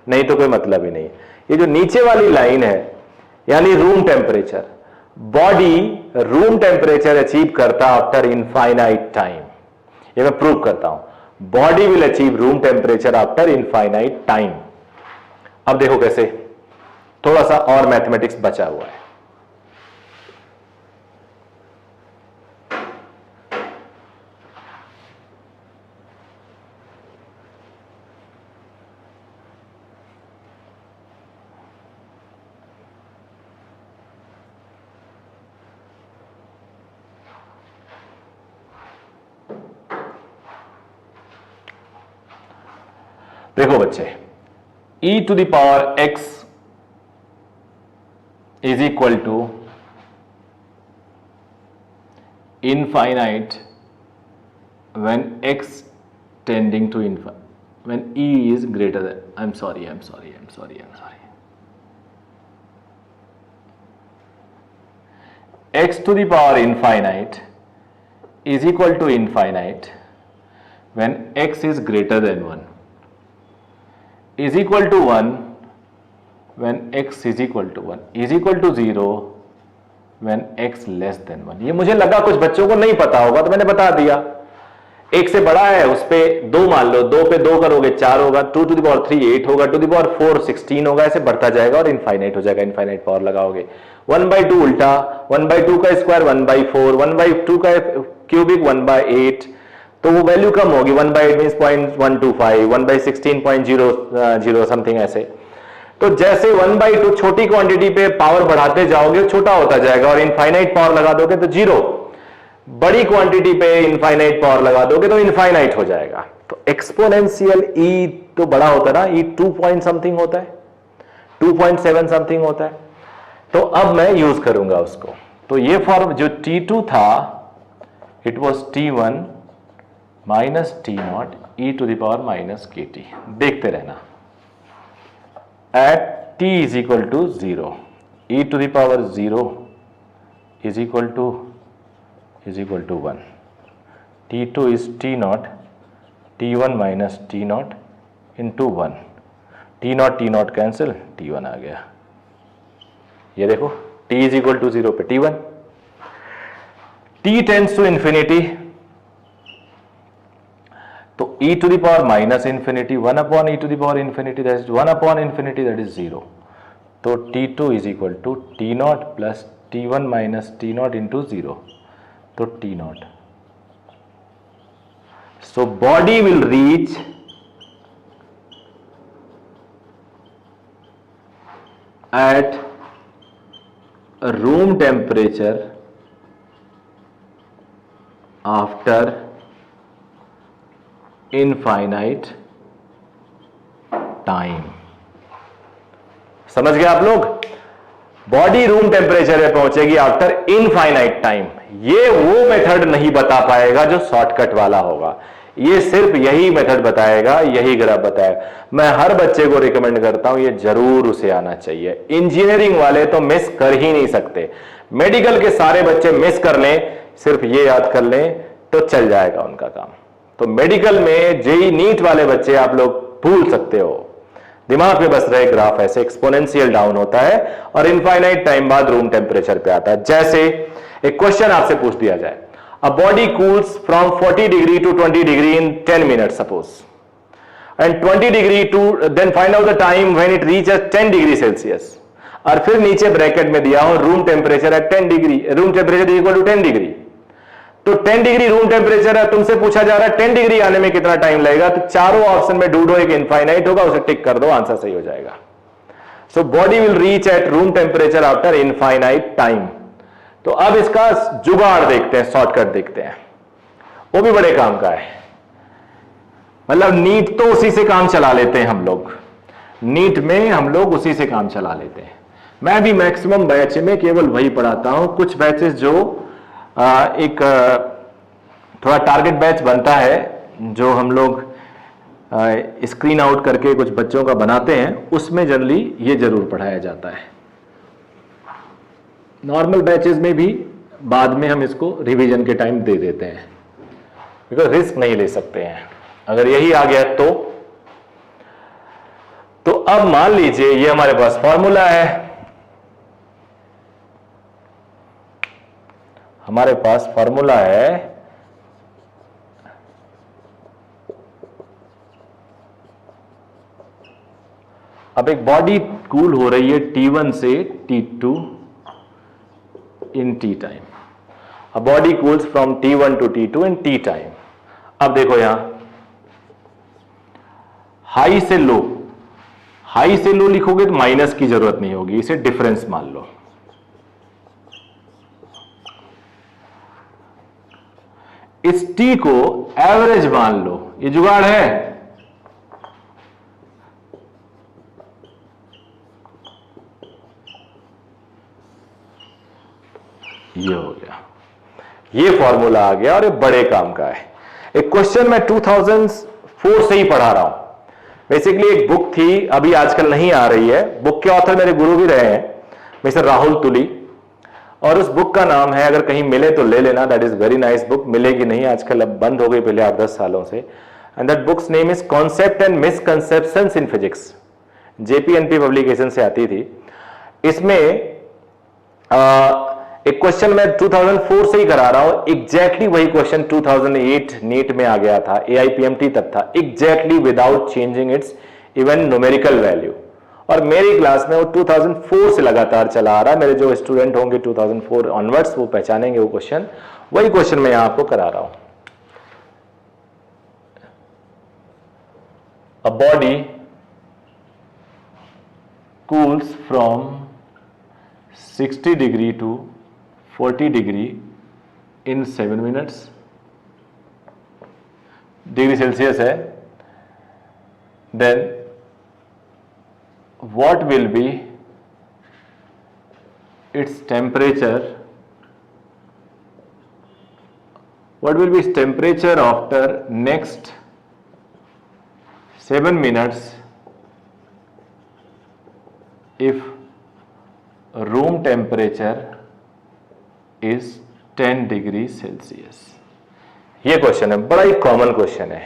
नहीं तो कोई मतलब ही नहीं। ये जो नीचे वाली लाइन है यानी room temperature, body room temperature achieve करता आफ्टर इनफाइनाइट टाइम। ये मैं प्रूव करता हूं, body will achieve room temperature after infinite time. अब देखो कैसे, थोड़ा सा और मैथमेटिक्स बचा हुआ है। देखो बच्चे, e to the power x is equal to infinite when x tending to infinite, when e is greater than, I'm sorry, x to the power infinite is equal to infinite when x is greater than 1, is equal to 1 when x is equal to 1, is equal to 0 when x less than 1। ये मुझे लगा कुछ बच्चों को नहीं पता होगा तो मैंने बता दिया। एक से बड़ा है उस पे 2 मान लो, 2 पे 2 करोगे 4 होगा, 2 टू द पावर 3 8 होगा, 2 टू द पावर 4 16 होगा, ऐसे बढ़ता जाएगा और इनफाइनाइट हो जाएगा। इनफाइनाइट पावर लगाओगे 1/2 उल्टा, 1/2 का स्क्वायर 1/4, 1/2 का क्यूबिक 1/8, तो वो वैल्यू कम होगी। 1/8 मीन्स 0.125, 1/16.00 समथिंग ऐसे। तो जैसे 1/2 छोटी क्वांटिटी पे पावर बढ़ाते जाओगे छोटा होता जाएगा, और इनफाइनाइट पावर लगा दोगे तो 0, बड़ी क्वांटिटी पे इनफाइनाइट पावर लगा दोगे तो इनफाइनाइट हो जाएगा। तो एक्सपोनेंशियल ई तो बड़ा होता है ना, ई 2 पॉइंट समथिंग होता है, 2.7 समथिंग होता है। तो अब मैं यूज करूंगा उसको। तो ये फॉर्म जो T2 था, it was T1 minus T0 e to the power minus KT। देखते रहना, at t is equal to 0, e to the power 0 is equal to 1, T2 is T0, T1 minus T0 into 1, T0 cancel, T1 आ गया। ये देखो T is equal to 0 पे T1, T tends to infinity, तो e to the power minus infinity, 1 upon e to the power infinity, that is 1 upon infinity, that is 0, तो T2 is equal to T0 plus T1 minus T0 into 0, तो T0, so body will reach at room temperature after infinite time। समझ गए आप लोग? Body room temperature पे पहुंचेगी after infinite time. ये वो मेथड नहीं बता पाएगा जो शॉर्टकट वाला होगा, ये सिर्फ यही मेथड बताएगा, यही ग्राफ बताएगा। मैं हर बच्चे को रिकमेंड करता हूं ये जरूर उसे आना चाहिए। इंजीनियरिंग वाले तो मिस कर ही नहीं सकते, मेडिकल के सारे बच्चे मिस कर लें, सिर्फ ये याद कर लें तो चल जाएगा उनका काम। तो मेडिकल में जेई नीट वाले बच्चे आप लोग भूल सकते हो, दिमाग में बस रहे ग्राफ ऐसे एक्सपोनेंशियल डाउन होता है और इनफाइनाइट टाइम बाद रूम टेम्परेचर पे आता है। जैसे एक क्वेश्चन आपसे पूछ दिया जाए, a body cools from 40 degree to 20 degree in 10 minute suppose, and 20 degree to then find out the time when it reaches 10 degree Celsius. और फिर नीचे ब्रैकेट में दिया हो room temperature at 10 degree, room temperature equal to 10 degree. तो 10 degree room temperature है, तुमसे पूछा जा रहा है 10 डिग्री आने में कितना टाइम लगेगा, तो चारों ऑप्शन में ढूंढो, एक इनफाइनाइट होगा उसे टिक कर दो, आंसर सही हो जाएगा। So body will reach at room temperature after infinite time. तो अब इसका जुगाड़ देखते हैं, शॉर्टकट देखते हैं, वो भी बड़े काम का है। मतलब नीट तो उसी से काम चला लेते हैं हम लोग, नीट में हम लोग उसी से काम चला लेते हैं। मैं भी मैक्सिमम बैच में केवल वही पढ़ाता हूं, कुछ बैचेस जो एक थोड़ा टारगेट बैच बनता है जो हम लोग स्क्रीन आउट करके कुछ बच्चों का बनाते हैं, उसमें जनरली ये जरूर पढ़ाया जाता है। नॉर्मल बैचेस में भी बाद में हम इसको रिवीजन के टाइम दे देते हैं, बिकॉज रिस्क नहीं ले सकते हैं अगर यही आ गया तो अब मान लीजिए ये हमारे पास फॉर्मूला है, हमारे पास फॉर्मूला है अब एक बॉडी कूल हो रही है T1 से T2 in T time, a body cools from T1 to T2 in T time. अब देखो यहां हाई से लो लिखोगे तो माइनस की जरूरत नहीं होगी, इसे डिफरेंस मान लो। इस T को एवरेज मान लो, ये जुगाड़ है। ये हो गया, ये फॉर्मूला आ गया और ये बड़े काम का है। एक क्वेश्चन मैं 2004 से ही पढ़ा रहा हूं। बेसिकली एक बुक थी, अभी आजकल नहीं आ रही है, बुक के ऑथर मेरे गुरु भी रहे हैं मिस्टर राहुल तुली, और उस बुक का नाम है, अगर कहीं मिले तो ले लेना, that is very nice book. मिलेगी नहीं आजकल, अब बंद हो गई, पहले 8-10 सालों से। And that books name is concept and misconceptions in physics, JPNP publication से आती थी। इसमें एक क्वेश्चन मैं 2004 से ही करा रहा हूं, एग्जैक्टली वही क्वेश्चन 2008 नीट में आ गया था, एआईपीएमटी तक था, exactly without changing it's even numerical value. और मेरी क्लास में वो 2004 से लगातार चला आ रहा है। मेरे जो स्टूडेंट होंगे 2004 ऑनवर्ड्स वो पहचानेंगे वो क्वेश्चन, वही क्वेश्चन मैं यहां आपको करा रहा हूं। A body cools from 60 degree to 40 degree in 7 minutes, degree Celsius है, then what will be its temperature, what will be its temperature after next 7 minutes if room temperature is 10 degree Celsius. ये question है, बड़ा ही common question है।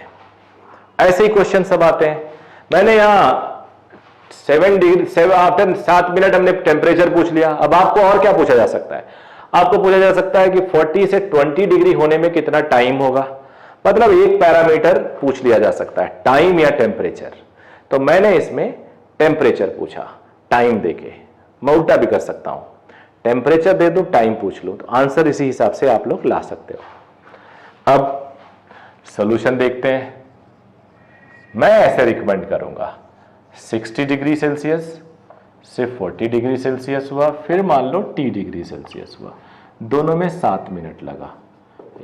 ऐसे ही question सब आते हैं। मैंने यहां 7 डिग्री 7 मिनट हमने टेम्परेचर पूछ लिया। अब आपको और क्या पूछा जा सकता है? आपको पूछा जा सकता है कि 40 से 20 डिग्री होने में कितना टाइम होगा। मतलब एक पैरामीटर पूछ लिया जा सकता है, टाइम या टेम्परेचर। तो मैंने इसमें टेम्परेचर पूछा टाइम देके। मैं उल्टा भी कर सकता हूं, टेम्परेचर दे दो, टाइम पूछ लो, तो आंसर इसी हिसाब से आप लोग ला सकते हो। अब सॉल्यूशन देखते हैं। मैं ऐसे रिकमेंड करूंगा 60 डिग्री सेल्सियस से 40 डिग्री सेल्सियस हुआ, फिर मान लो T डिग्री सेल्सियस हुआ, दोनों में 7 मिनट लगा।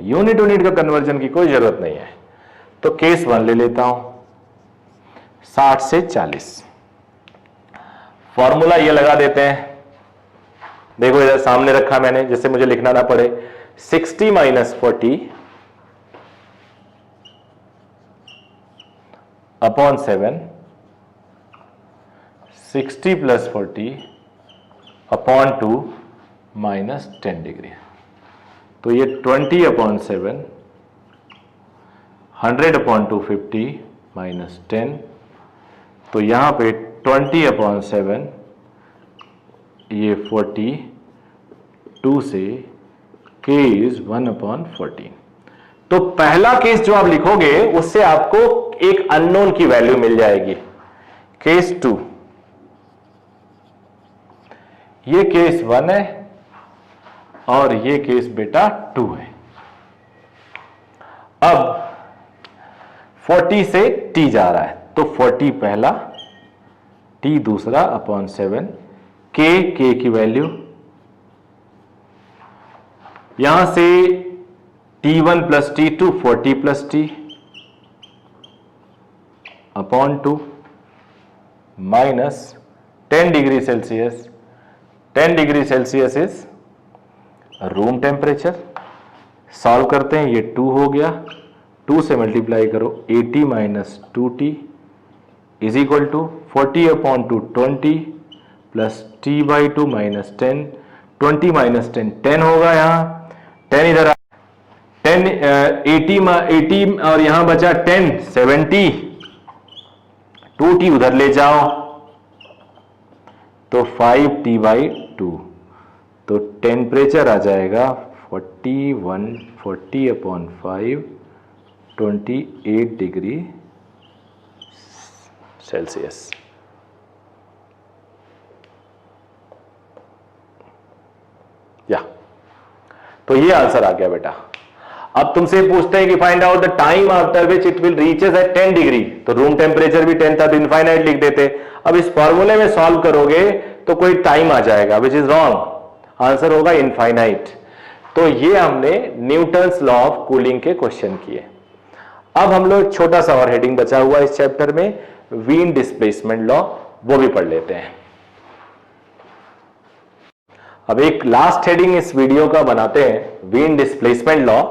यूनिट का कन्वर्जन की कोई जरूरत नहीं है। तो केस 1 ले लेता हूं, 60 से 40। फॉर्मूला ये लगा देते हैं, देखो इधर सामने रखा मैंने, जिससे मुझे लिखना ना पड़े। 60 minus 40 upon 7, 60 plus 40 upon 2 minus 10 degree. तो ये 20 अपॉन 7, 100 अपॉन 250 माइनस 10। तो यहां पे 20 अपॉन 7, ये 40, 2 से k इज 1 अपॉन 14। तो पहला केस जो आप लिखोगे उससे आपको एक अननोन की वैल्यू मिल जाएगी। केस 2, ये केस 1 है और ये केस बेटा 2 है। अब 40 से t जा रहा है, तो 40 पहला, t दूसरा अपॉन 7, k की वैल्यू यहां से t1 plus t2 40 plus t upon 2 minus 10 degree Celsius. 10 degree Celsius is room temperature. Solve करते हैं, ये 2 हो गया, 2 से मल्टीप्लाई करो, 80 minus 2t is equal to 40 upon 2 20 plus t by 2 minus 10, 20 minus 10 10 होगा, यहां 10 इधर 10 80 और यहां बचा 10 70, 2t उधर ले जाओ तो 5t बाई 2। तो टेम्परेचर आ जाएगा 40 अपॉन 5 28 डिग्री सेल्सियस। या तो ये आंसर आ गया बेटा। अब तुमसे पूछते हैं कि find out the time after which it will reaches at 10 degree. तो रूम टेम्परेचर भी 10 था, तो इनफाइनाइट लिख देते। अब इस फॉर्मूले में सॉल्व करोगे तो कोई टाइम आ जाएगा, विच इज रॉन्ग, आंसर होगा इनफाइनाइट। तो ये हमने न्यूटन्स लॉ ऑफ कूलिंग के क्वेश्चन किए। अब हम लोग छोटा सा और हेडिंग बचा हुआ इस चैप्टर में, वीन डिस्प्लेसमेंट लॉ, वो भी पढ़ लेते हैं। अब एक लास्ट हेडिंग इस वीडियो का बनाते हैं, Wien displacement law.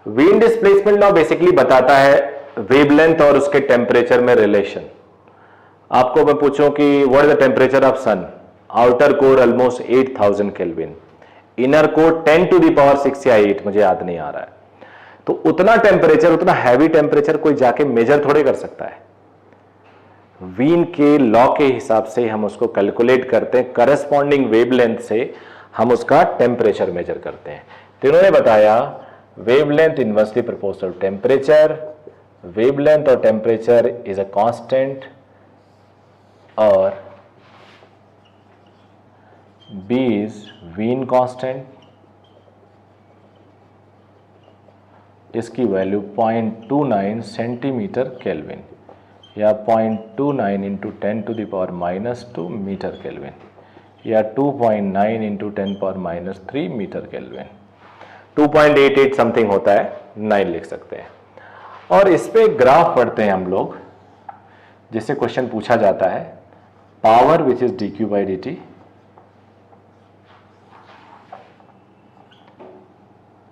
Wien displacement law basically बताता है वेवलेंथ और उसके टेम्परेचर में रिलेशन। आपको मैं पूछूं कि what is the temperature of sun, outer core almost 8000 kelvin, inner core 10 to the power 6 या 8, मुझे याद नहीं आ रहा है। तो उतना टेम्परेचर, उतना हैवी टेम्परेचर कोई जाके मेजर थोड़े कर सकता है। वीन के लॉ के हिसाब से हम उसको कैलकुलेट करते हैं, करस्पॉन्डिंग वेवलेंथ से हम उसका टेम्परेचर मेजर करते हैं। तो इन्होंने बताया wavelength inversely proportional to temperature, wavelength और टेम्परेचर इज अ कांस्टेंट और B is वीन कांस्टेंट, इसकी वैल्यू 0.29 सेंटीमीटर केल्विन या 0.29 into 10 to the power -2 metre kelvin या 2.9 into 10 power -3 metre kelvin. 2.88 something होता है, 9 लिख सकते हैं। और इस पे ग्राफ पढ़ते हैं हम लोग, जिससे क्वेश्चन पूछा जाता है power which is dq by dt,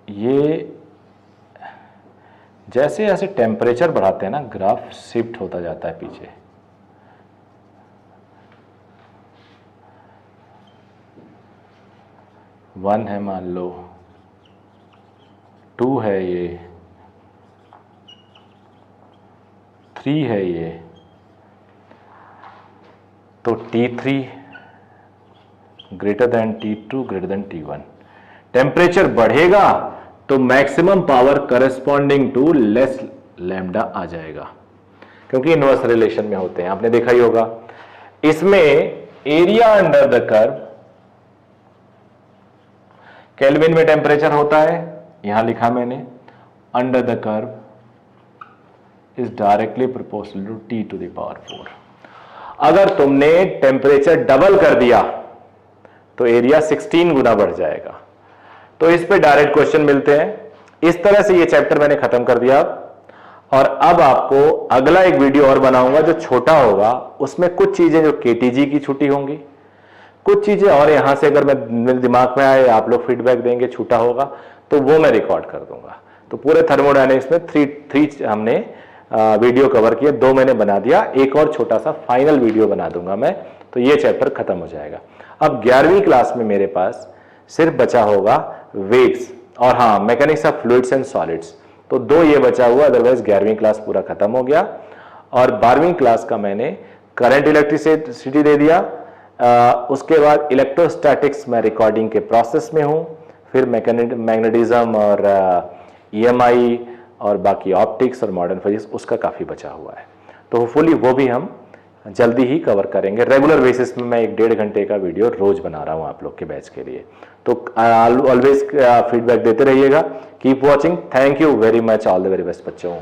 ये जैसे जैसे टेम्परेचर बढ़ाते हैं ना, ग्राफ शिफ्ट होता जाता है पीछे। 1 है मान लो, 2 है ये, 3 है ये, तो T3 greater than T2 greater than T1। Temperature बढ़ेगा तो maximum power corresponding to less lambda आ जाएगा, क्योंकि इनवर्स रिलेशन में होते हैं, आपने देखा ही होगा। इसमें area under the curve kelvin में टेम्परेचर होता है, यहां लिखा मैंने, under the curve is directly proportional to T to the power 4। अगर तुमने टेम्परेचर डबल कर दिया तो एरिया 16 गुना बढ़ जाएगा। तो इस पे डायरेक्ट क्वेश्चन मिलते हैं। इस तरह से ये चैप्टर मैंने खत्म कर दिया, और अब आपको अगला एक वीडियो और बनाऊंगा जो छोटा होगा, उसमें कुछ चीजें जो केटीजी की छुट्टी होंगी, कुछ चीजें और यहां से अगर मेरे दिमाग में आए, आप लोग फीडबैक देंगे, छूटा होगा तो वो मैं रिकॉर्ड कर दूंगा। तो पूरे थर्मोडायनेमिक्स में थ्री हमने वीडियो कवर किया, 2 मैंने बना दिया, एक और छोटा सा फाइनल वीडियो बना दूंगा मैं, तो ये चैप्टर खत्म हो जाएगा। अब 11वीं क्लास में मेरे पास सिर्फ बचा होगा वेव्स और हाँ mechanics of fluids and solids, तो 2 ये बचा हुआ, अदरवाइज 11वीं क्लास पूरा खत्म हो गया। और 12वीं क्लास का मैंने करंट इलेक्ट्रिसिटी दे दिया, उसके बाद इलेक्ट्रोस्टैटिक्स में रिकॉर्डिंग के प्रोसेस में हूं, फिर मैग्नेटिज्म और EMI और बाकी ऑप्टिक्स और मॉडर्न फिजिक्स, उसका काफी बचा हुआ है। तो होपफुली वो भी हम जल्दी ही कवर करेंगे। रेगुलर बेसिस में मैं 1-1.5 घंटे का वीडियो रोज बना रहा हूं आप लोग के बैच के लिए। तो ऑलवेज फीडबैक देते रहिएगा। Keep watching. Thank you very much. All the very best बच्चों।